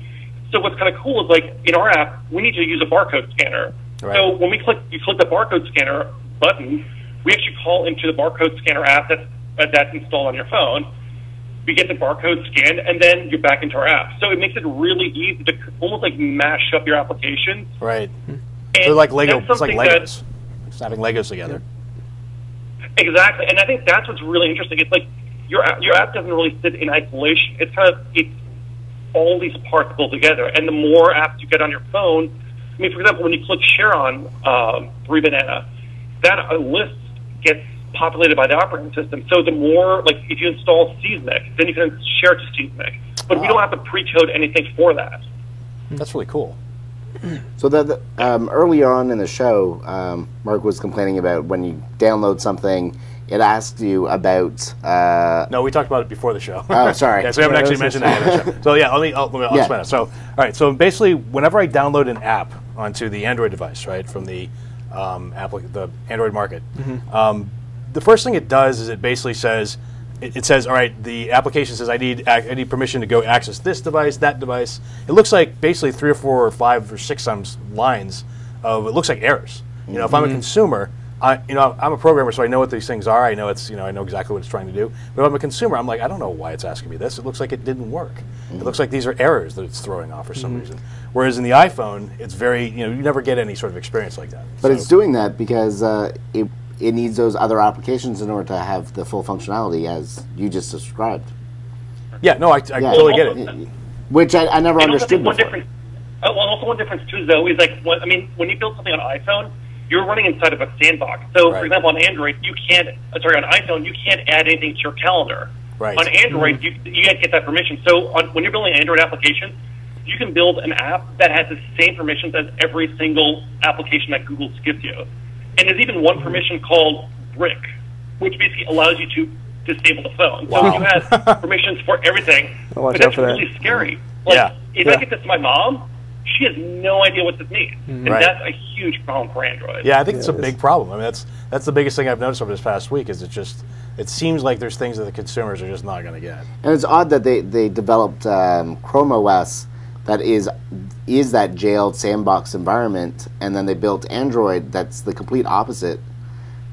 S6: So what's kind of cool is, like, in our app, we need to use a barcode scanner.
S1: Right.
S6: So when you click the barcode scanner button, we actually call into the barcode scanner app that's installed on your phone. We get the barcode scanned, and then you're back into our app. So it makes it really easy to almost like mash up your applications.
S1: Right.
S6: And
S1: they're like Lego.
S6: that's
S1: It's like
S6: something
S1: Legos. Just having Legos together.
S6: Exactly, and I think that's what's really interesting. It's like your app doesn't really sit in isolation. It's all these parts built together, and the more apps you get on your phone. I mean, for example, when you click share on 3Banana, that list gets populated by the operating system. So the more, like, if you install Seismic, then you can share it to Seismic. But we don't have to pre-code anything for that.
S1: That's really cool.
S2: So that early on in the show, Mark was complaining about when you download something, it asks you about.
S1: No, we talked about it before the show.
S2: Oh, sorry.
S1: Yeah, so we haven't actually mentioned that in the show. So yeah, I'll explain it. So all right, so basically, whenever I download an app onto the Android device, right, from the the Android market, the first thing it does is it basically says. It says, all right, the application says I need permission to go access this device, that device. It looks like basically 3 or 4 or 5 or 6 times lines of, it looks like errors. You know, if I'm a consumer, I'm a programmer, so I know what these things are. I know I know exactly what it's trying to do. But if I'm a consumer, I'm like, I don't know why it's asking me this. It looks like it didn't work. It looks like these are errors that it's throwing off for some reason. Whereas in the iPhone, it's very, you never get any sort of experience like that.
S2: But it's doing that because it needs those other applications in order to have the full functionality as you just described.
S1: Yeah, no, I totally get it.
S2: Which I never understood before.
S6: Also one difference too, though, is like, when you build something on iPhone, you're running inside of a sandbox. So, for example, on Android, on iPhone, you can't add anything to your calendar.
S1: Right.
S6: On Android, you can't get that permission. So when you're building an Android application, you can build an app that has the same permissions as every single application that Google gives you. And there's even one permission called Brick, which basically allows you to disable the phone.
S1: Wow.
S6: So you have permissions for everything. But that's really scary. Like, if I get this to my mom, she has no idea what this means. And that's a huge problem for Android.
S1: Yeah, I think it's a big problem. I mean, that's the biggest thing I've noticed over this past week is it seems like there's things that the consumers are just not going to get.
S2: And it's odd that they developed Chrome OS that is that jailed sandbox environment, and then they built Android that's the complete opposite.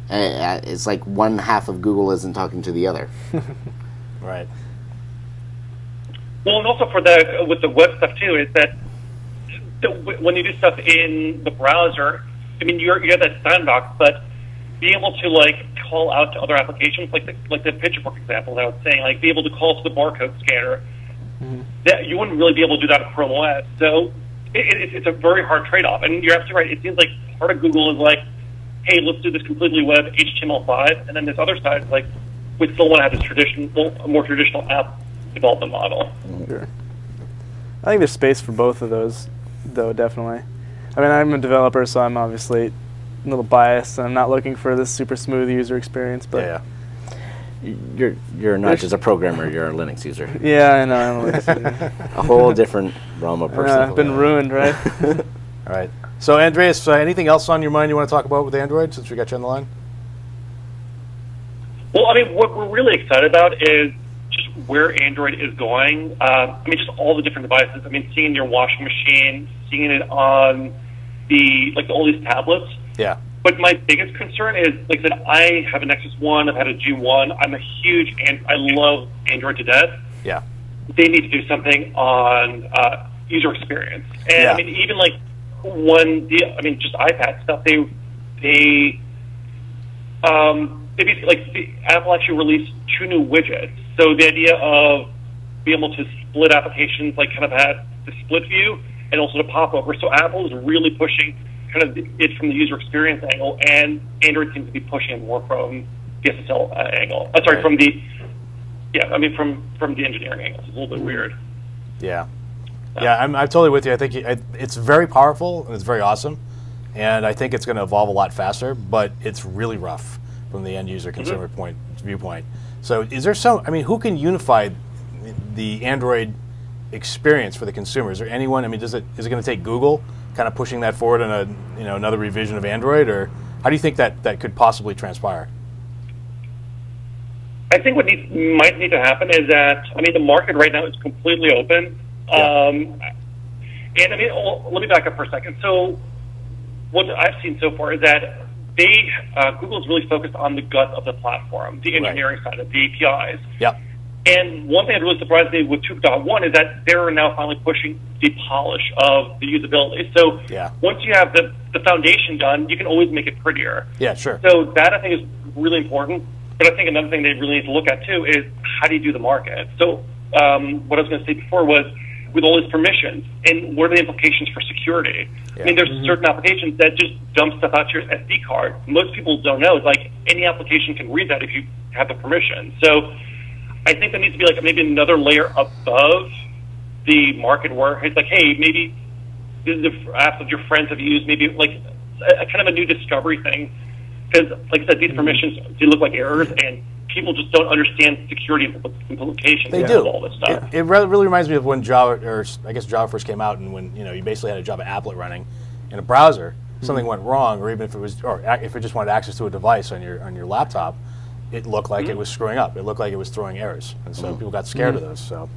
S2: It's like one half of Google isn't talking to the other.
S1: Right.
S6: Well, and also with the web stuff too, is that when you do stuff in the browser, I mean, you have that sandbox, but being able to like call out to other applications, like the picture book example that I was saying, like be able to call to the barcode scanner. That you wouldn't really be able to do that in Chrome OS. So it's a very hard trade-off. And you're absolutely right. It seems like part of Google is like, hey, let's do this completely web HTML5, and then this other side is like, we still want to have this more traditional app development model.
S3: Sure. I think there's space for both of those, though, definitely. I mean, I'm a developer, so I'm obviously a little biased, and I'm not looking for this super smooth user experience. But
S1: yeah.
S2: You're not just a programmer, you're a Linux user.
S3: Yeah, I know. I'm a Linux user.
S2: A whole different realm of person.
S3: I've been ruined, right?
S1: All right. So, Andreas, anything else on your mind you want to talk about with Android since we got you on the line?
S6: Well, I mean, what we're really excited about is just where Android is going. I mean, just all the different devices. I mean, seeing your washing machine, seeing it on all these tablets.
S1: Yeah.
S6: But my biggest concern is, like I said, I have a Nexus 1, I've had a G1, I'm a huge, I love Android to death.
S1: Yeah.
S6: They need to do something on user experience. And,
S1: yeah.
S6: I mean, even like just iPad stuff, they basically, Apple actually released 2 new widgets. So the idea of being able to split applications, like kind of have the split view and also the pop over. So Apple is really pushing kind of it from the user experience angle, and Android seems to be pushing it more from the SSL angle. Sorry, from the engineering angle. It's a little bit weird.
S1: Yeah. Yeah, I'm totally with you. I think it's very powerful and it's very awesome, and I think it's going to evolve a lot faster, but it's really rough from the end user consumer point viewpoint. So is there some? I mean, who can unify the Android experience for the consumer? Is there anyone? I mean, is it going to take Google kind of pushing that forward in another revision of Android, or how do you think that could possibly transpire?
S6: I think what might need to happen is that, I mean, the market right now is completely open.
S1: Yeah.
S6: And I mean, let me back up for a second. So what I've seen so far is that Google's really focused on the gut of the platform, the engineering side of the APIs.
S1: Yeah.
S6: And one thing that really surprised me with 2.1 is that they're now finally pushing the polish of the usability. So once you have the foundation done, you can always make it prettier.
S1: Yeah, sure.
S6: So that, I think, is really important. But I think another thing they really need to look at, too, is how do you do the market? So what I was going to say before was, with all these permissions, and what are the implications for security? Yeah. I mean, there's certain applications that just dump stuff out to your SD card. Most people don't know. It's like any application can read that if you have the permission. So I think there needs to be like maybe another layer above the market where it's like, hey, maybe the apps that your friends have used, maybe like a kind of a new discovery thing. Because, like I said, these permissions do look like errors, and people just don't understand security implications of all this stuff.
S1: It really reminds me of when Java, or I guess Java first came out, and when you basically had a Java applet running in a browser, something went wrong, or even if it was, or if it just wanted access to a device on your laptop, it looked like it was screwing up. It looked like it was throwing errors, and so people got scared of those. So.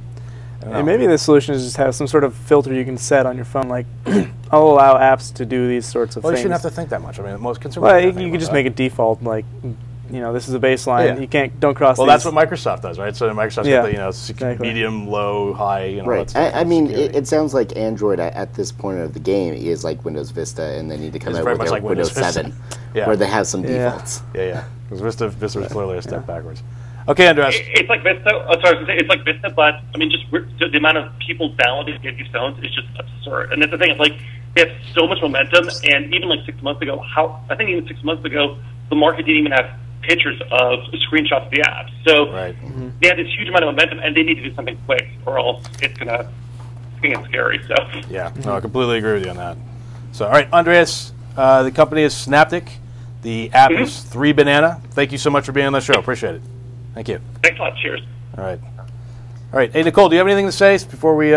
S3: And maybe the solution is just have some sort of filter you can set on your phone, like I'll allow apps to do these sorts of things.
S1: Well, you shouldn't have to think that much. I mean, most consumers.
S3: Well, you can just make it default, like this is a baseline. You don't cross.
S1: Well, that's what Microsoft does, right? So Microsoft's got the medium, low, high.
S2: Right. I mean, it sounds like Android at this point of the game is like Windows Vista, and they need to come out with like Windows 7, where they have some defaults.
S1: Yeah. Because Vista was clearly a step backwards. Okay, Andreas.
S6: It's like Vista. It's like Vista, but I mean, just the amount of people downloading these phones is just absurd. And that's the thing. It's like they have so much momentum, and even like 6 months ago, even 6 months ago, the market didn't even have pictures of screenshots of the apps. So they have this huge amount of momentum, and they need to do something quick, or else it's gonna get scary. So
S1: yeah, no, I completely agree with you on that. So all right, Andreas, the company is Snaptic. The app is TWiA. Thank you so much for being on the show. Appreciate it. Thank you.
S6: Thanks a lot. Cheers.
S1: All right. Hey, Nicole, do you have anything to say before we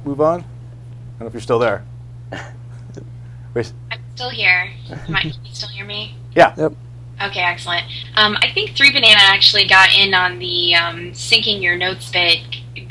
S1: move on? I don't know if you're still there.
S4: I'm still here. Can you still hear me?
S1: Yeah. Yep.
S4: Okay, excellent. I think TWiA actually got in on the syncing your notes bit.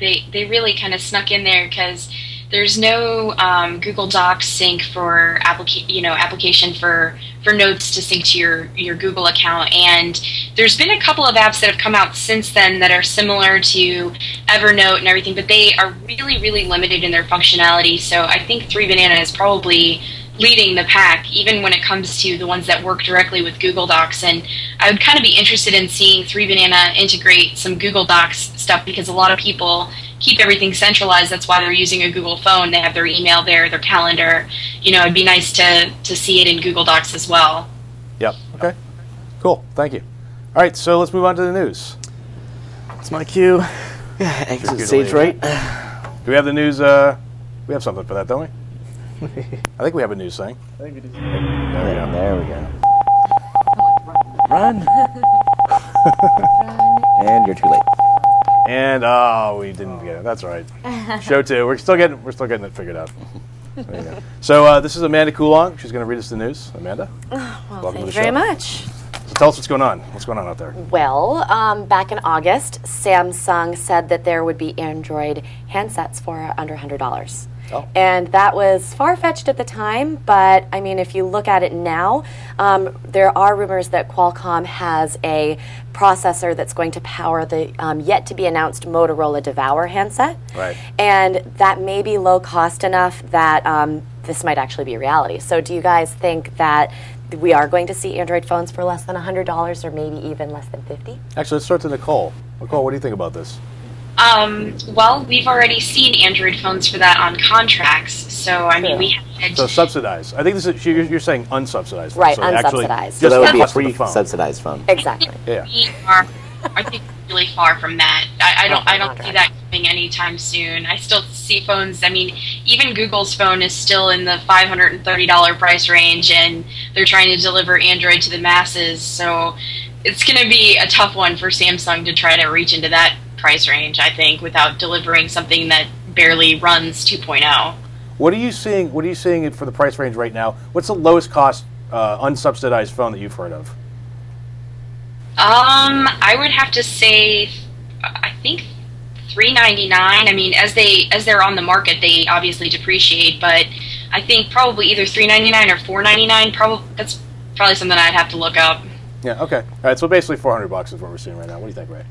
S4: They really kind of snuck in there because there's no Google Docs sync for application for notes to sync to your Google account, and there's been a couple of apps that have come out since then that are similar to Evernote and everything, but they are really, really limited in their functionality. So I think TWiA is probably leading the pack, even when it comes to the ones that work directly with Google Docs. And I would kind of be interested in seeing TWiA integrate some Google Docs stuff, because a lot of people keep everything centralized. That's why they're using a Google phone. They have their email there, their calendar. It'd be nice to see it in Google Docs as well.
S1: Yep. Okay. Cool. Thank you. All right, so let's move on to the news.
S3: It's my cue.
S2: Yeah, exit stage right.
S1: Do we have the news? We have something for that, don't we? I think we have a news thing.
S2: I think we do. There we go. Run. And you're too late.
S1: And we didn't get it. That's right. Show 2. We're still getting it figured out. There you go. So this is Amanda Coulong. She's going to read us the news. Amanda.
S7: Well, thank you very much.
S1: So tell us what's going on. What's going on out there?
S7: Well, back in August, Samsung said that there would be Android handsets for under $100. Oh. And that was far-fetched at the time, but I mean, if you look at it now, there are rumors that Qualcomm has a processor that's going to power the yet-to-be-announced Motorola Devour handset.
S1: Right.
S7: And that may be low cost enough that this might actually be a reality. So do you guys think that we are going to see Android phones for less than $100 or maybe even less than $50?
S1: Actually, let's start to Nicole. Nicole, what do you think about this?
S4: Well, we've already seen Android phones for that on contracts, so I mean, we had...
S1: So subsidized. I think this is, you're saying unsubsidized.
S7: Right,
S1: so
S7: unsubsidized.
S2: So that would be a free subsidized phone.
S7: Exactly.
S1: Yeah.
S4: We are, I think, really far from that. I don't see that coming anytime soon. I still see phones, I mean, even Google's phone is still in the $530 price range, and they're trying to deliver Android to the masses, so... it's going to be a tough one for Samsung to try to reach into that price range, I think, without delivering something that barely runs 2.0.
S1: What are you seeing? What are you seeing for the price range right now? What's the lowest cost unsubsidized phone that you've heard of?
S4: I would have to say, I think $399. I mean, as they're on the market, they obviously depreciate, but I think probably either $399 or $499. That's probably something I'd have to look up.
S1: Yeah. Okay. All right. So basically, $400 is what we're seeing right now. What do you think, Ray?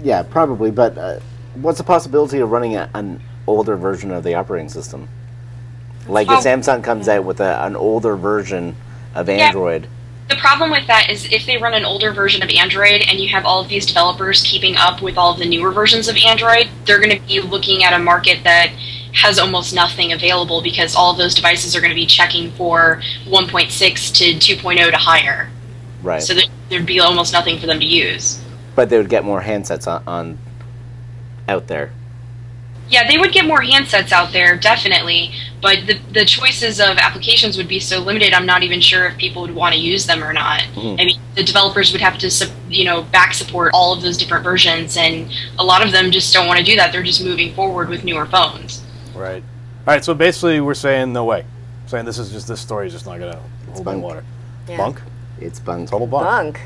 S2: Yeah, probably. But what's the possibility of running an older version of the operating system? Like if Samsung comes out with an older version of Android.
S4: The problem with that is if they run an older version of Android and you have all of these developers keeping up with all of the newer versions of Android, they're going to be looking at a market that has almost nothing available because all of those devices are going to be checking for 1.6 to 2.0 to higher.
S2: Right.
S4: So there'd be almost nothing for them to use.
S2: But they would get more handsets on out there.
S4: Yeah, they would get more handsets out there, definitely, but the choices of applications would be so limited, I'm not even sure if people would want to use them or not. I mean, the developers would have to, back support all of those different versions, and a lot of them just don't want to do that. They're just moving forward with newer phones.
S1: Right. All right, so basically we're saying no way. Saying this story is just not going to hold my water.
S7: Yeah.
S1: Bunk?
S2: It's bunk.
S1: Total bunk.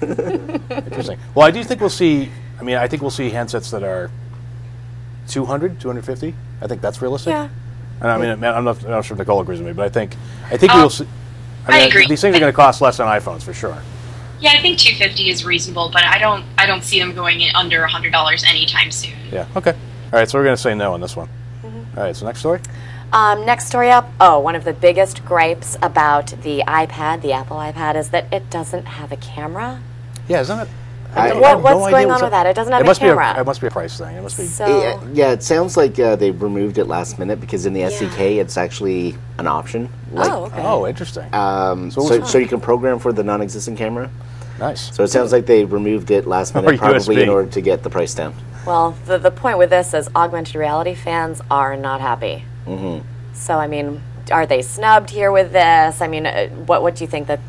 S1: Interesting. Well, I do think we'll see, I think we'll see handsets that are 200, 250. I think that's realistic.
S7: Yeah.
S1: And I'm not sure if Nicole agrees with me, but I think we will see.
S4: I agree.
S1: These things are going to cost less than iPhones for sure.
S4: Yeah, I think 250 is reasonable, but I don't see them going in under $100 anytime soon.
S1: Yeah. Okay. All right. So we're going to say no on this one. All right. So next story.
S7: Next story up. Oh, one of the biggest gripes about the iPad, the Apple iPad, is that it doesn't have a camera.
S1: Yeah, isn't it?
S7: What's going on with that? It doesn't have a camera.
S1: It must be a price thing. It must be.
S7: So,
S2: yeah, it sounds like they removed it last minute because in the SDK it's actually an option. Like,
S7: okay.
S1: Oh, interesting.
S2: So you can program for the non-existent camera.
S1: Nice.
S2: So it sounds like they removed it last minute, probably in order to get the price down.
S7: Well, the point with this is augmented reality fans are not happy. So I mean, are they snubbed here with this? I mean, what do you think that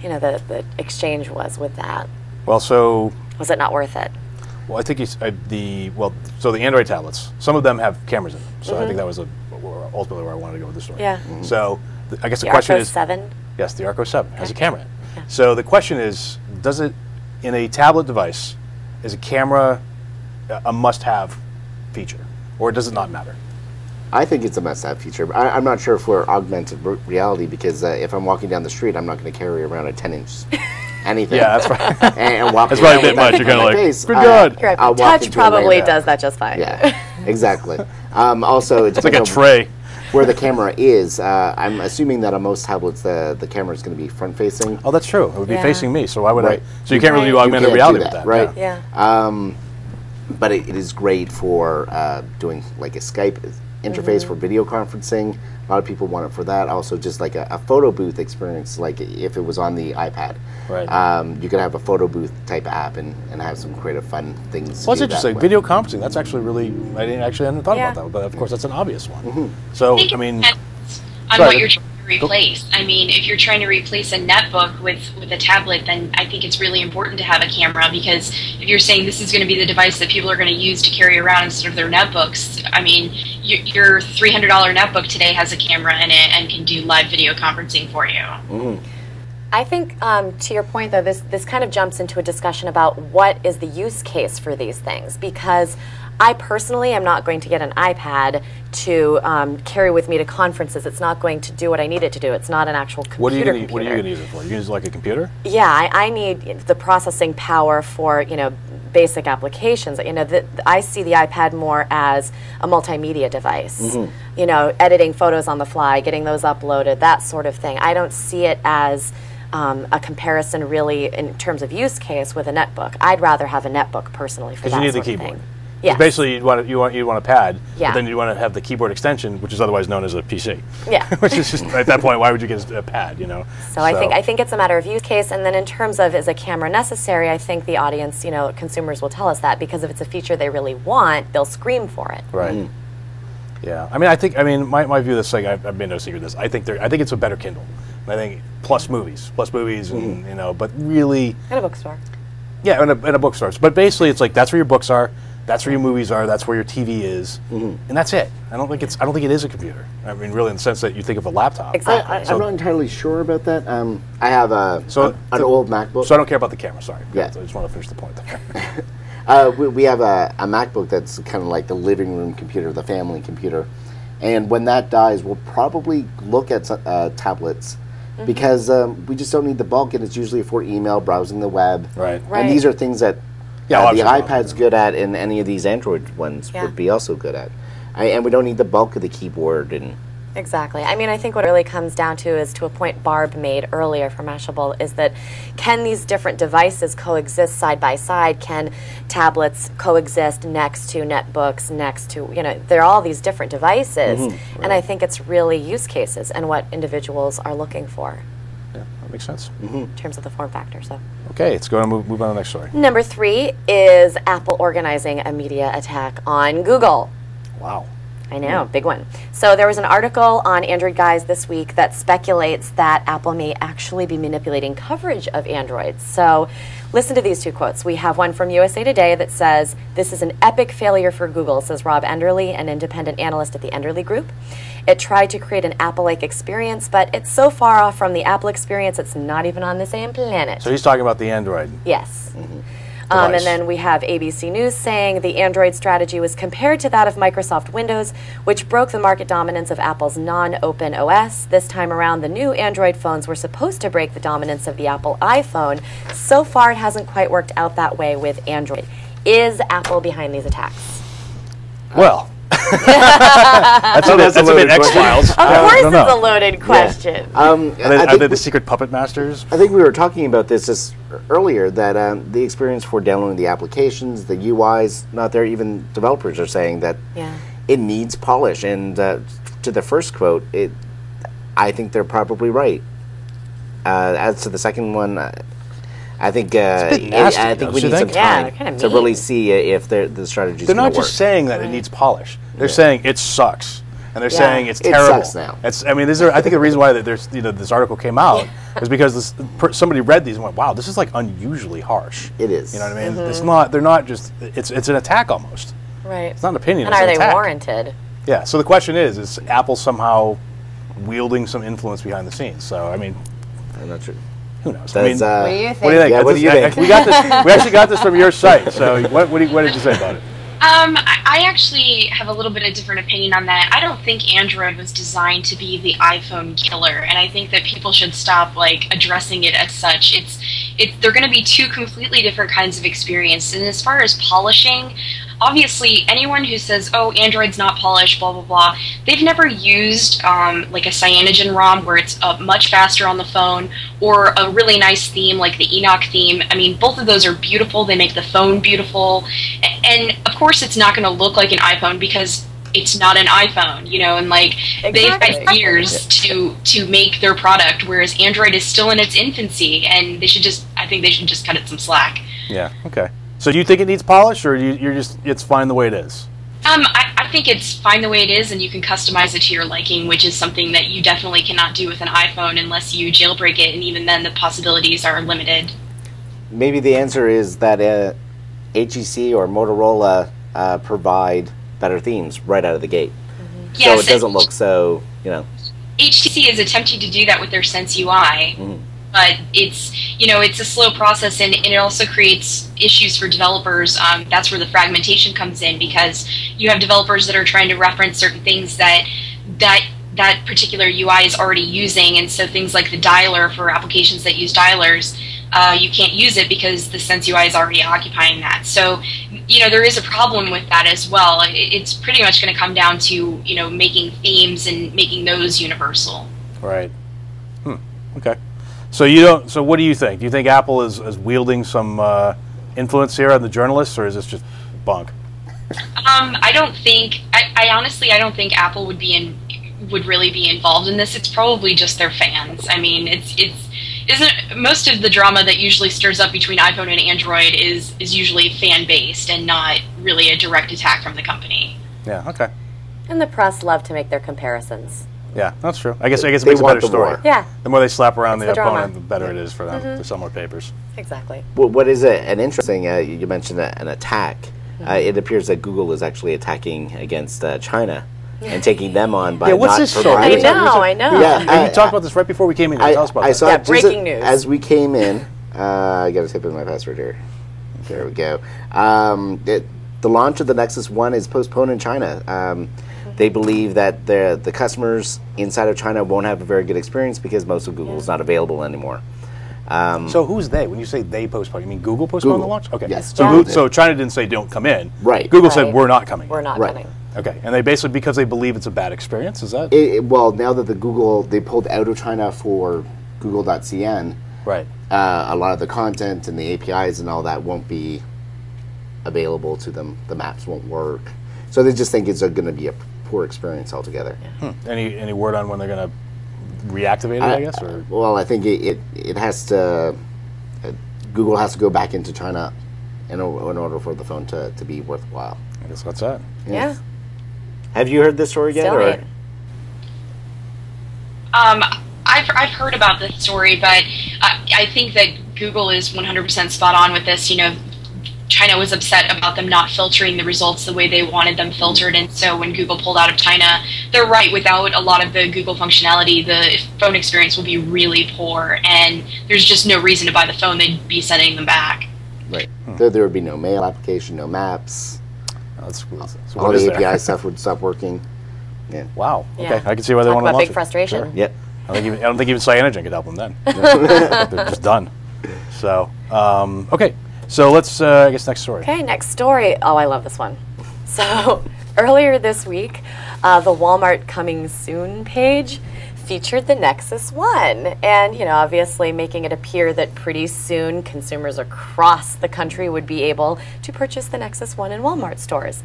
S7: the exchange was with that?
S1: Well, so
S7: was it not worth it?
S1: Well, I think so the Android tablets, some of them have cameras in them. So I think that was ultimately where I wanted to go with the story.
S7: Yeah.
S1: So I guess the question is,
S7: 7?
S1: Yes, the Arco 7 has a camera in it. Yeah. So the question is, does it, in a tablet device, is a camera a must-have feature, or does it not matter?
S2: I think it's a must-have feature. I'm not sure if we're augmented reality because if I'm walking down the street, I'm not going to carry around a 10-inch anything.
S1: Yeah, that's right.
S2: and walk
S1: that's probably a bit much. You're kind of like,
S2: face.
S1: Good God.
S7: Right. Touch probably does that just fine.
S2: Yeah, exactly. Also,
S1: it's like a tray.
S2: Where the camera is, I'm assuming that on most tablets the camera is going to be front-facing.
S1: Oh, that's true. It would be facing me. So why would I? So you can't really do augmented reality with that,
S2: right?
S7: Yeah.
S2: But it is great for doing like a Skype interface for video conferencing. A lot of people want it for that. Also, just like a photo booth experience, like if it was on the iPad.
S1: Right.
S2: You could have a photo booth type app and have some creative fun things.
S1: Well, it's interesting. Video conferencing. That's actually really. I hadn't thought about that, but of course that's an obvious one. So I mean,
S4: on what you're trying to replace. I mean, if you're trying to replace a netbook with a tablet, then I think it's really important to have a camera, because if you're saying this is going to be the device that people are going to use to carry around instead of their netbooks, I mean, your $300 netbook today has a camera in it and can do live video conferencing for you.
S7: I think, to your point, though, this kind of jumps into a discussion about what is the use case for these things, because I personally am not going to get an iPad to carry with me to conferences. It's not going to do what I need it to do. It's not an actual computer.
S1: What are you going to use it for? You use it like a computer?
S7: Yeah, I need the processing power for basic applications. I see the iPad more as a multimedia device. Editing photos on the fly, getting those uploaded, that sort of thing. I don't see it as a comparison really in terms of use case with a netbook. I'd rather have a netbook personally for that
S1: you need
S7: sort
S1: the
S7: of
S1: keyboard.
S7: thing. Yes.
S1: Basically, you want a pad,
S7: yeah.
S1: But then you want to have the keyboard extension, which is otherwise known as a PC.
S7: Yeah.
S1: Which is just, at that point, why would you get a pad?
S7: So I think it's a matter of use case, and then in terms of is a camera necessary, I think the audience, consumers will tell us that, because if it's a feature they really want, they'll scream for it.
S1: Right. Yeah. My view of this, like I've made no secret of this. I think it's a better Kindle, I think plus movies, and you know, but really,
S7: And a bookstore.
S1: yeah, and a bookstore. But basically, it's like that's where your books are, that's where your movies are, that's where your TV is, and that's it. I don't think it is a computer. I mean, really, in the sense that you think of a laptop.
S7: Exactly.
S2: I'm not entirely sure about that. I have an old MacBook.
S1: So I don't care about the camera. Sorry.
S2: Yeah.
S1: I just want to finish the point there.
S2: We have a MacBook that's kind of like the living room computer, the family computer. And when that dies, we'll probably look at tablets because we just don't need the bulk, and it's usually for email, browsing the web.
S1: Right.
S2: And these are things that the iPad's good at, and any of these Android ones would be also good at. And we don't need the bulk of the keyboard. And
S7: Exactly. I mean, I think what it really comes down to is to a point Barb made earlier for Mashable, is that can these different devices coexist side by side? Can tablets coexist next to netbooks, next to, you know, they're all these different devices. And I think it's really use cases and what individuals are looking for.
S1: Yeah, that makes sense.
S7: In terms of the form factor. So.
S1: Okay, let's go and move on to the next story.
S7: Number 3 is Apple organizing a media attack on Google.
S1: Wow.
S7: I know, big one. So there was an article on Android Guys this week that speculates that Apple may actually be manipulating coverage of Android. So listen to these 2 quotes. We have one from USA Today that says, "This is an epic failure for Google," says Rob Enderle, an independent analyst at the Enderle Group. "It tried to create an Apple-like experience, but it's so far off from the Apple experience, it's not even on the same planet."
S1: So he's talking about the Android.
S7: Yes. And then we have ABC News saying the Android strategy was compared to that of Microsoft Windows, which broke the market dominance of Apple's non-open OS. This time around, the new Android phones were supposed to break the dominance of the Apple iPhone. So far, it hasn't quite worked out that way with Android. Is Apple behind these attacks?
S1: Well, that's a bit X-Files.
S7: Of course it's a loaded question.
S1: Are they the secret puppet masters?
S2: I think we were talking about this just earlier, that the experience for downloading the applications, the UI's not there. Even developers are saying that it needs polish. And to the first quote, I think they're probably right. As to the second one, I think
S1: nasty,
S2: we need some time to really see if the strategy's
S1: They're
S2: going
S1: not
S2: to work.
S1: just saying that it needs polish. They're saying it sucks, and they're saying it's terrible.
S2: It sucks now.
S1: I mean, I think the reason why there's this article came out is because somebody read these and went, "Wow, this is like unusually harsh."
S2: It is.
S1: You know what I mean? It's not. They're not just. It's an attack almost.
S7: Right.
S1: It's not an opinion.
S7: And
S1: it's
S7: are
S1: an
S7: they
S1: attack.
S7: warranted?
S1: Yeah. So the question is Apple somehow wielding some influence behind the scenes? So I mean,
S2: I'm not sure.
S1: Who knows?
S2: What do you
S7: think?
S1: What do you think?
S2: Yeah, what do you think?
S1: We actually got this from your site. So what did you say about it?
S4: I actually have a little bit of different opinion on that. I don't think Android was designed to be the iPhone killer, and I think that people should stop addressing it as such. They're going to be 2 completely different kinds of experience. And as far as polishing, obviously anyone who says, "Oh, Android's not polished," blah blah blah, they've never used like a cyanogen ROM where it's much faster on the phone, or a really nice theme like the Enoch theme. I mean, both of those are beautiful. They make the phone beautiful, and of course it's not going to look like an iPhone because it's not an iPhone, you know, and they've had years to make their product, whereas Android is still in its infancy, and I think they should just cut it some slack.
S1: Yeah. Okay. So do you think it needs polish, or it's fine the way it is?
S4: I think it's fine the way it is, and you can customize it to your liking, which is something that you definitely cannot do with an iPhone unless you jailbreak it, and even then the possibilities are limited.
S2: Maybe the answer is that HTC or Motorola provide better themes right out of the gate.
S4: Yes,
S2: so it doesn't look so,
S4: HTC is attempting to do that with their Sense UI. But it's a slow process, and it also creates issues for developers. That's where the fragmentation comes in, because you have developers that are trying to reference certain things that particular UI is already using, and so things like the dialer for applications that use dialers, you can't use it because the Sense UI is already occupying that. So, there is a problem with that as well. It's pretty much going to come down to, making themes and making those universal.
S1: Right. Okay. So So what do you think? Do you think Apple is wielding some influence here on the journalists, or is this just bunk?
S4: I don't think. I honestly, I don't think Apple would really be involved in this. It's probably just their fans. I mean, isn't most of the drama that usually stirs up between iPhone and Android is usually fan based and not really a direct attack from the company.
S1: Yeah. Okay.
S7: And the press love to make their comparisons.
S1: Yeah, that's true. I guess it
S2: They
S1: makes a
S2: want
S1: better
S2: the
S1: story.
S2: war.
S7: Yeah.
S1: The more they slap around
S7: It's
S1: the
S7: the drama.
S1: opponent, the better it is for them to sell more papers.
S7: Exactly.
S2: What is an interesting? You mentioned an attack. It appears that Google is actually attacking against China and taking them on by
S1: what's
S2: not
S1: this story?
S2: providing.
S7: I know.
S2: Yeah,
S1: You talked about this right before we came in. Tell us about
S2: I
S1: that.
S2: saw
S7: Yeah,
S2: it just
S7: breaking news.
S2: as we came in. I got to type in my password here. There we go. The launch of the Nexus One is postponed in China. They believe that the customers inside of China won't have a very good experience because most of Google is not available anymore.
S1: So who's they? When you say they postponed, you mean Google postponed the
S2: Google.
S1: launch? Okay.
S2: Yes.
S1: So China didn't say don't come in.
S2: Right.
S1: Google
S7: Right.
S1: said we're not coming.
S7: We're not
S2: Right.
S7: coming.
S1: Okay. And they basically, because they believe it's a bad experience, is that?
S2: Well, now that they pulled out of China for Google.cn,
S1: Right.
S2: a lot of the content and the APIs and all that won't be available to them. The maps won't work. So they just think it's going to be a poor experience altogether.
S1: Any word on when they're going to reactivate it, I guess? Or?
S2: Well, I think it has to, Google has to go back into China in order for the phone to be worthwhile.
S1: I guess that's that.
S7: Yeah.
S2: Have you heard this story yet?
S7: Stalemate.
S4: I've heard about this story, but I think that Google is 100% spot on with this. You know, China was upset about them not filtering the results the way they wanted them filtered, and so when Google pulled out of China, they're right. Without a lot of the Google functionality, the phone experience will be really poor, and there's just no reason to buy the phone. They'd be sending them back.
S2: Right. There would be no mail application, no maps.
S1: Oh, that's cool. So
S2: All
S1: what is
S2: the
S1: there?
S2: API stuff would stop working. Yeah.
S1: Wow.
S7: Yeah.
S1: Okay. I can see why they
S7: Talk
S1: want to
S7: about
S1: launch
S7: big
S1: it.
S7: frustration.
S1: Sure.
S2: Yep.
S1: I don't think even Cyanogen could help them then. They're just done. So, okay. So let's, I guess, next story.
S7: Okay, next story. Oh, I love this one. So earlier this week, the Walmart Coming Soon page featured the Nexus One, and obviously making it appear that pretty soon consumers across the country would be able to purchase the Nexus One in Walmart stores.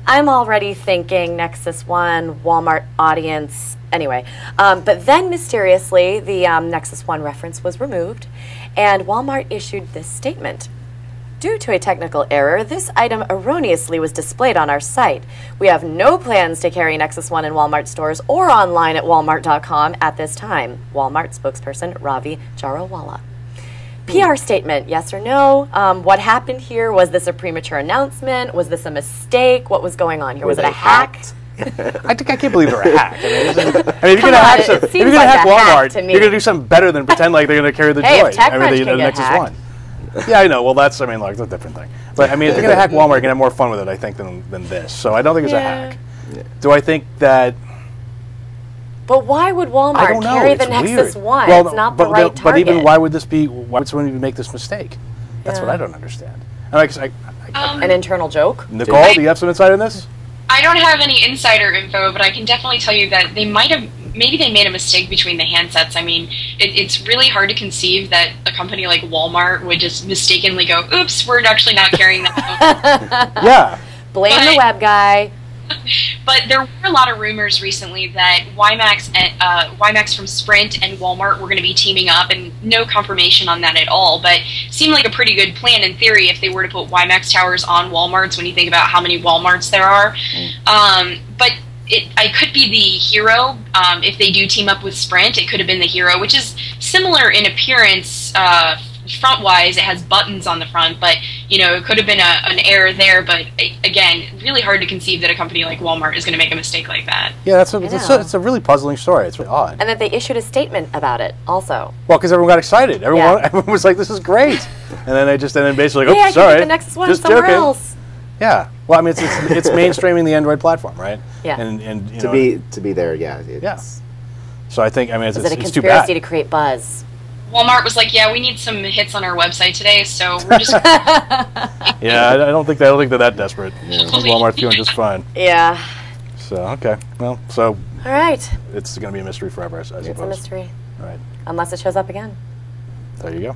S7: I'm already thinking Nexus One, Walmart audience, anyway. But then mysteriously, the Nexus One reference was removed, and Walmart issued this statement. Due to a technical error, this item erroneously was displayed on our site. We have no plans to carry Nexus One in Walmart stores or online at walmart.com at this time. Walmart spokesperson Ravi Jarawala. PR statement, yes or no? What happened here? Was this a premature announcement? Was this a mistake? What was going on here? Was it a hack?
S1: I can't believe they're a hack. I mean, if you're
S7: Come
S1: going to hack,
S7: on, it
S1: if
S7: seems
S1: you're going to
S7: like
S1: hack
S7: a hack
S1: Walmart,
S7: to me.
S1: you're going to do something better than pretend like they're going to carry the
S7: Hey, if
S1: Droid.
S7: TechCrunch can
S1: the
S7: get
S1: Nexus
S7: hacked.
S1: One. Yeah, I know. Well, that's a different thing. But I mean, if you're going to hack Walmart, you're going to have more fun with it, I think, than this. So I don't think it's a hack. Do I think that?
S7: But why would
S1: I
S7: Walmart
S1: don't know.
S7: carry
S1: It's
S7: the Nexus
S1: weird.
S7: One?
S1: Well,
S7: it's not the right target.
S1: But even why would this be? Why would someone even make this mistake? That's what I don't understand.
S7: An internal joke?
S1: Nicole, do you have some insight on this?
S4: I don't have any insider info, but I can definitely tell you that maybe they made a mistake between the handsets. I mean, it's really hard to conceive that a company like Walmart would just mistakenly go, oops, we're actually not carrying that phone.
S1: Yeah.
S7: Blame the web guy.
S4: But there were a lot of rumors recently that WiMAX from Sprint and Walmart were going to be teaming up, and no confirmation on that at all. But it seemed like a pretty good plan in theory if they were to put WiMAX towers on Walmarts when you think about how many Walmarts there are. But I could be the hero. If they do team up with Sprint, it could have been the hero, which is similar in appearance. Front-wise, it has buttons on the front, but it could have been an error there. But again, really hard to conceive that a company like Walmart is going to make a mistake like that.
S1: Yeah, it's a really puzzling story. It's really odd.
S7: And that they issued a statement about it also.
S1: Well, because everyone got excited. Everyone was like, "This is great," and then basically,
S7: Hey, I can
S1: sorry,
S7: get the Nexus One
S1: just
S7: somewhere
S1: joking.
S7: else.
S1: Yeah. Well, I mean, it's mainstreaming the Android platform, right?
S7: Yeah.
S1: And
S2: To be there, yeah.
S1: Yes. So I think it's
S7: Is it a
S1: it's too bad.
S7: conspiracy to create buzz?
S4: Walmart was like, "Yeah, we need some hits on our website today, so we're just."
S1: Yeah, I don't think they're that desperate. I think Walmart's doing just fine.
S7: Yeah.
S1: So okay, well, so
S7: All right.
S1: it's going to be a mystery forever, I suppose.
S7: It's a mystery.
S1: All right,
S7: Unless it shows up again.
S1: there you go.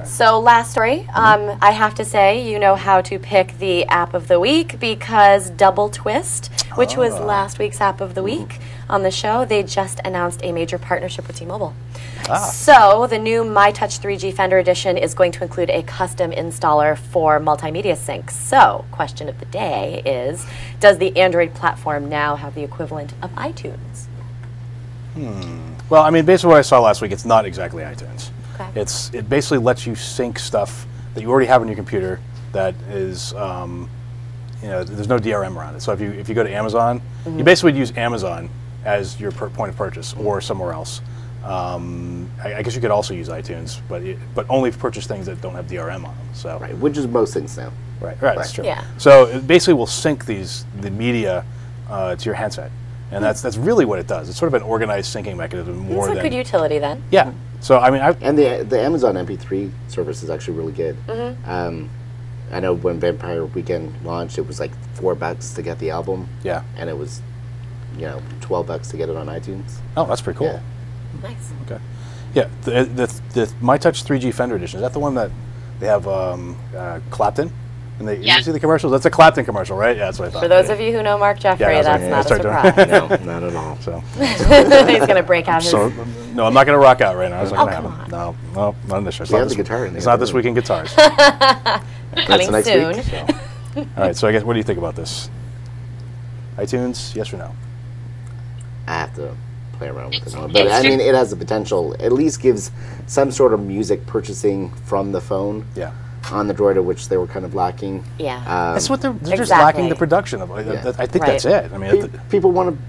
S7: So last story, I have to say, you know how to pick the app of the week because Double Twist, which was last week's app of the week on the show, they just announced a major partnership with T-Mobile. So the new MyTouch 3G Fender Edition is going to include a custom installer for multimedia sync. So, question of the day is, does the Android platform now have the equivalent of iTunes?
S1: Well, I mean, basically what I saw last week, it's not exactly iTunes.
S7: Okay.
S1: It basically lets you sync stuff that you already have on your computer that is, there's no DRM around it. So if you go to Amazon, you basically use Amazon as your point of purchase or somewhere else. I guess you could also use iTunes, but only purchase things that don't have DRM on them. So
S2: Right, which is most things now.
S1: right, that's true.
S7: Yeah.
S1: So it basically will sync the media to your handset, and that's really what it does. It's sort of an organized syncing mechanism more
S7: It's a
S1: than
S7: good utility then.
S1: yeah. So I mean,
S2: And the Amazon MP3 service is actually really good. I know when Vampire Weekend launched, it was like $4 to get the album.
S1: Yeah.
S2: And it was, $12 to get it on iTunes.
S1: Oh, that's pretty cool.
S2: Yeah.
S7: Nice.
S1: Okay. Yeah, the MyTouch 3G Fender edition, is that the one that they have Clapton? And
S4: Yeah.
S1: you see the commercials? That's a Clapton commercial, right? Yeah, that's what I thought.
S7: For those of you who know Mark Jeffrey,
S1: Yeah, I was
S7: that's
S1: like,
S7: not a
S1: start doing-
S7: surprise.
S2: No, not at all.
S1: So,
S7: He's going to break out his...
S1: no, I'm not going to rock out right now. It's not
S7: Oh,
S1: going to
S7: come
S1: happen.
S7: on.
S1: No, not in this show.
S2: We have the guitar in
S1: It's
S2: there,
S1: not this
S2: don't we?
S1: week in guitars.
S7: Coming
S2: next
S7: soon.
S2: week.
S1: So. All right, so I guess, what do you think about this? iTunes, yes or no?
S2: I have to play around with it more. But I mean, it has the potential, at least gives some sort of music purchasing from the phone
S1: Yeah.
S2: on the Droid, which they were kind of lacking.
S7: Yeah.
S1: That's what they're just
S7: Exactly.
S1: lacking the production of. I think that's
S7: Right.
S1: it. I mean,
S2: People want to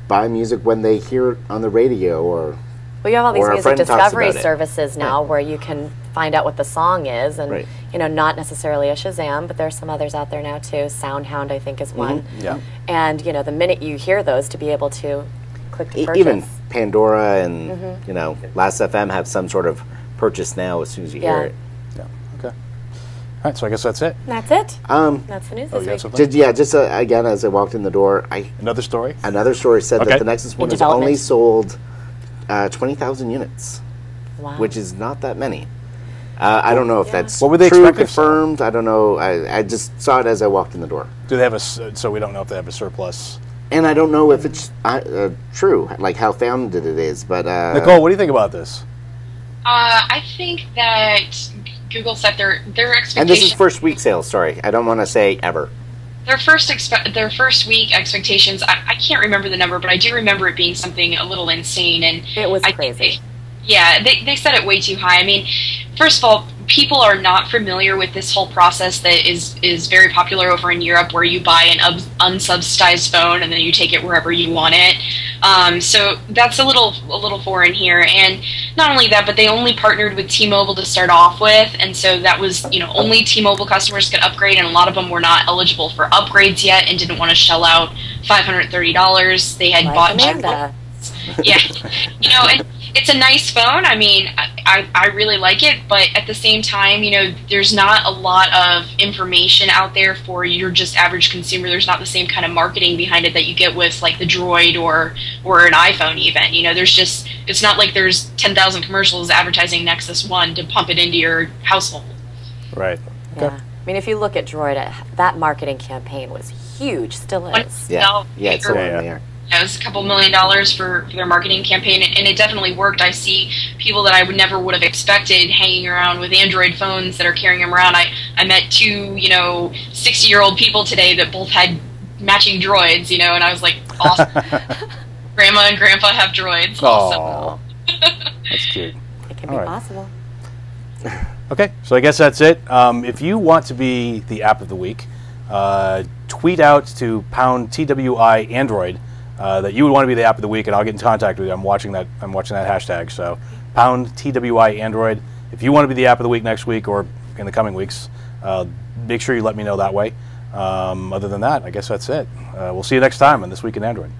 S2: buy music when they hear it on the radio or...
S7: Well, you have all these
S2: Or a
S7: music
S2: friend talks
S7: discovery
S2: about it.
S7: services now where you can find out what the song is, and
S2: Right.
S7: not necessarily a Shazam, but there's some others out there now too. Soundhound, I think, is one.
S1: Yeah.
S7: And the minute you hear those, to be able to click the purchase.
S2: Even Pandora and, Last FM have some sort of purchase now as soon as you hear it.
S1: Yeah. Okay. All right, so I guess that's it.
S7: That's it. That's the news
S1: Oh,
S7: this
S1: you have
S7: week.
S1: something?
S2: Just again, as I walked in the door,
S1: Another story?
S2: another story said
S1: Okay.
S2: that the Nexus One
S7: In
S2: has only
S7: development.
S2: sold 20,000 units,
S7: Wow.
S2: which is not that many. I don't know if that's
S1: What were they
S2: true,
S1: expecting to sell?
S2: confirmed. I don't know. I just saw it as I walked in the door.
S1: Do they have so we don't know if they have a surplus?
S2: And I don't know if it's true, like how founded it is. But
S1: Nicole, what do you think about this?
S4: I think that Google set their expectations.
S2: and this is first week sales. Sorry, I don't want to say ever.
S4: Their first week expectations. I can't remember the number, but I do remember it being something a little insane. And
S7: It was
S4: I
S7: crazy.
S4: think they set it way too high. I mean, first of all, people are not familiar with this whole process that is very popular over in Europe, where you buy an unsubsidized phone and then you take it wherever you want it. So that's a little foreign here. And not only that, but they only partnered with T-Mobile to start off with, and so that was only T-Mobile customers could upgrade, and a lot of them were not eligible for upgrades yet and didn't want to shell out $530. They had
S7: Like
S4: bought
S7: Amanda.
S4: yeah, and it's a nice phone. I mean, I really like it, but at the same time, there's not a lot of information out there for your just average consumer. There's not the same kind of marketing behind it that you get with like the Droid or an iPhone even. It's not like there's 10,000 commercials advertising Nexus One to pump it into your household.
S1: Right. Okay.
S7: Yeah. I mean, if you look at Droid, that marketing campaign was huge, still is.
S2: Yeah, it's
S4: Or-
S2: still in there.
S4: It was a couple $1 million for their marketing campaign, and it definitely worked. I see people that I never would have expected hanging around with Android phones that are carrying them around. I met two, 60-year-old people today that both had matching droids, and I was like, awesome. Grandma and Grandpa have droids.
S1: Oh, that's cute.
S7: It can
S1: All
S7: be
S1: right.
S7: possible.
S1: Okay, so I guess that's it. If you want to be the app of the week, tweet out to #TWiA Android that you would want to be the app of the week, and I'll get in contact with you. I'm watching that hashtag. So #TWiA Android. If you want to be the app of the week next week or in the coming weeks, make sure you let me know that way. Other than that, I guess that's it. We'll see you next time on This Week in Android.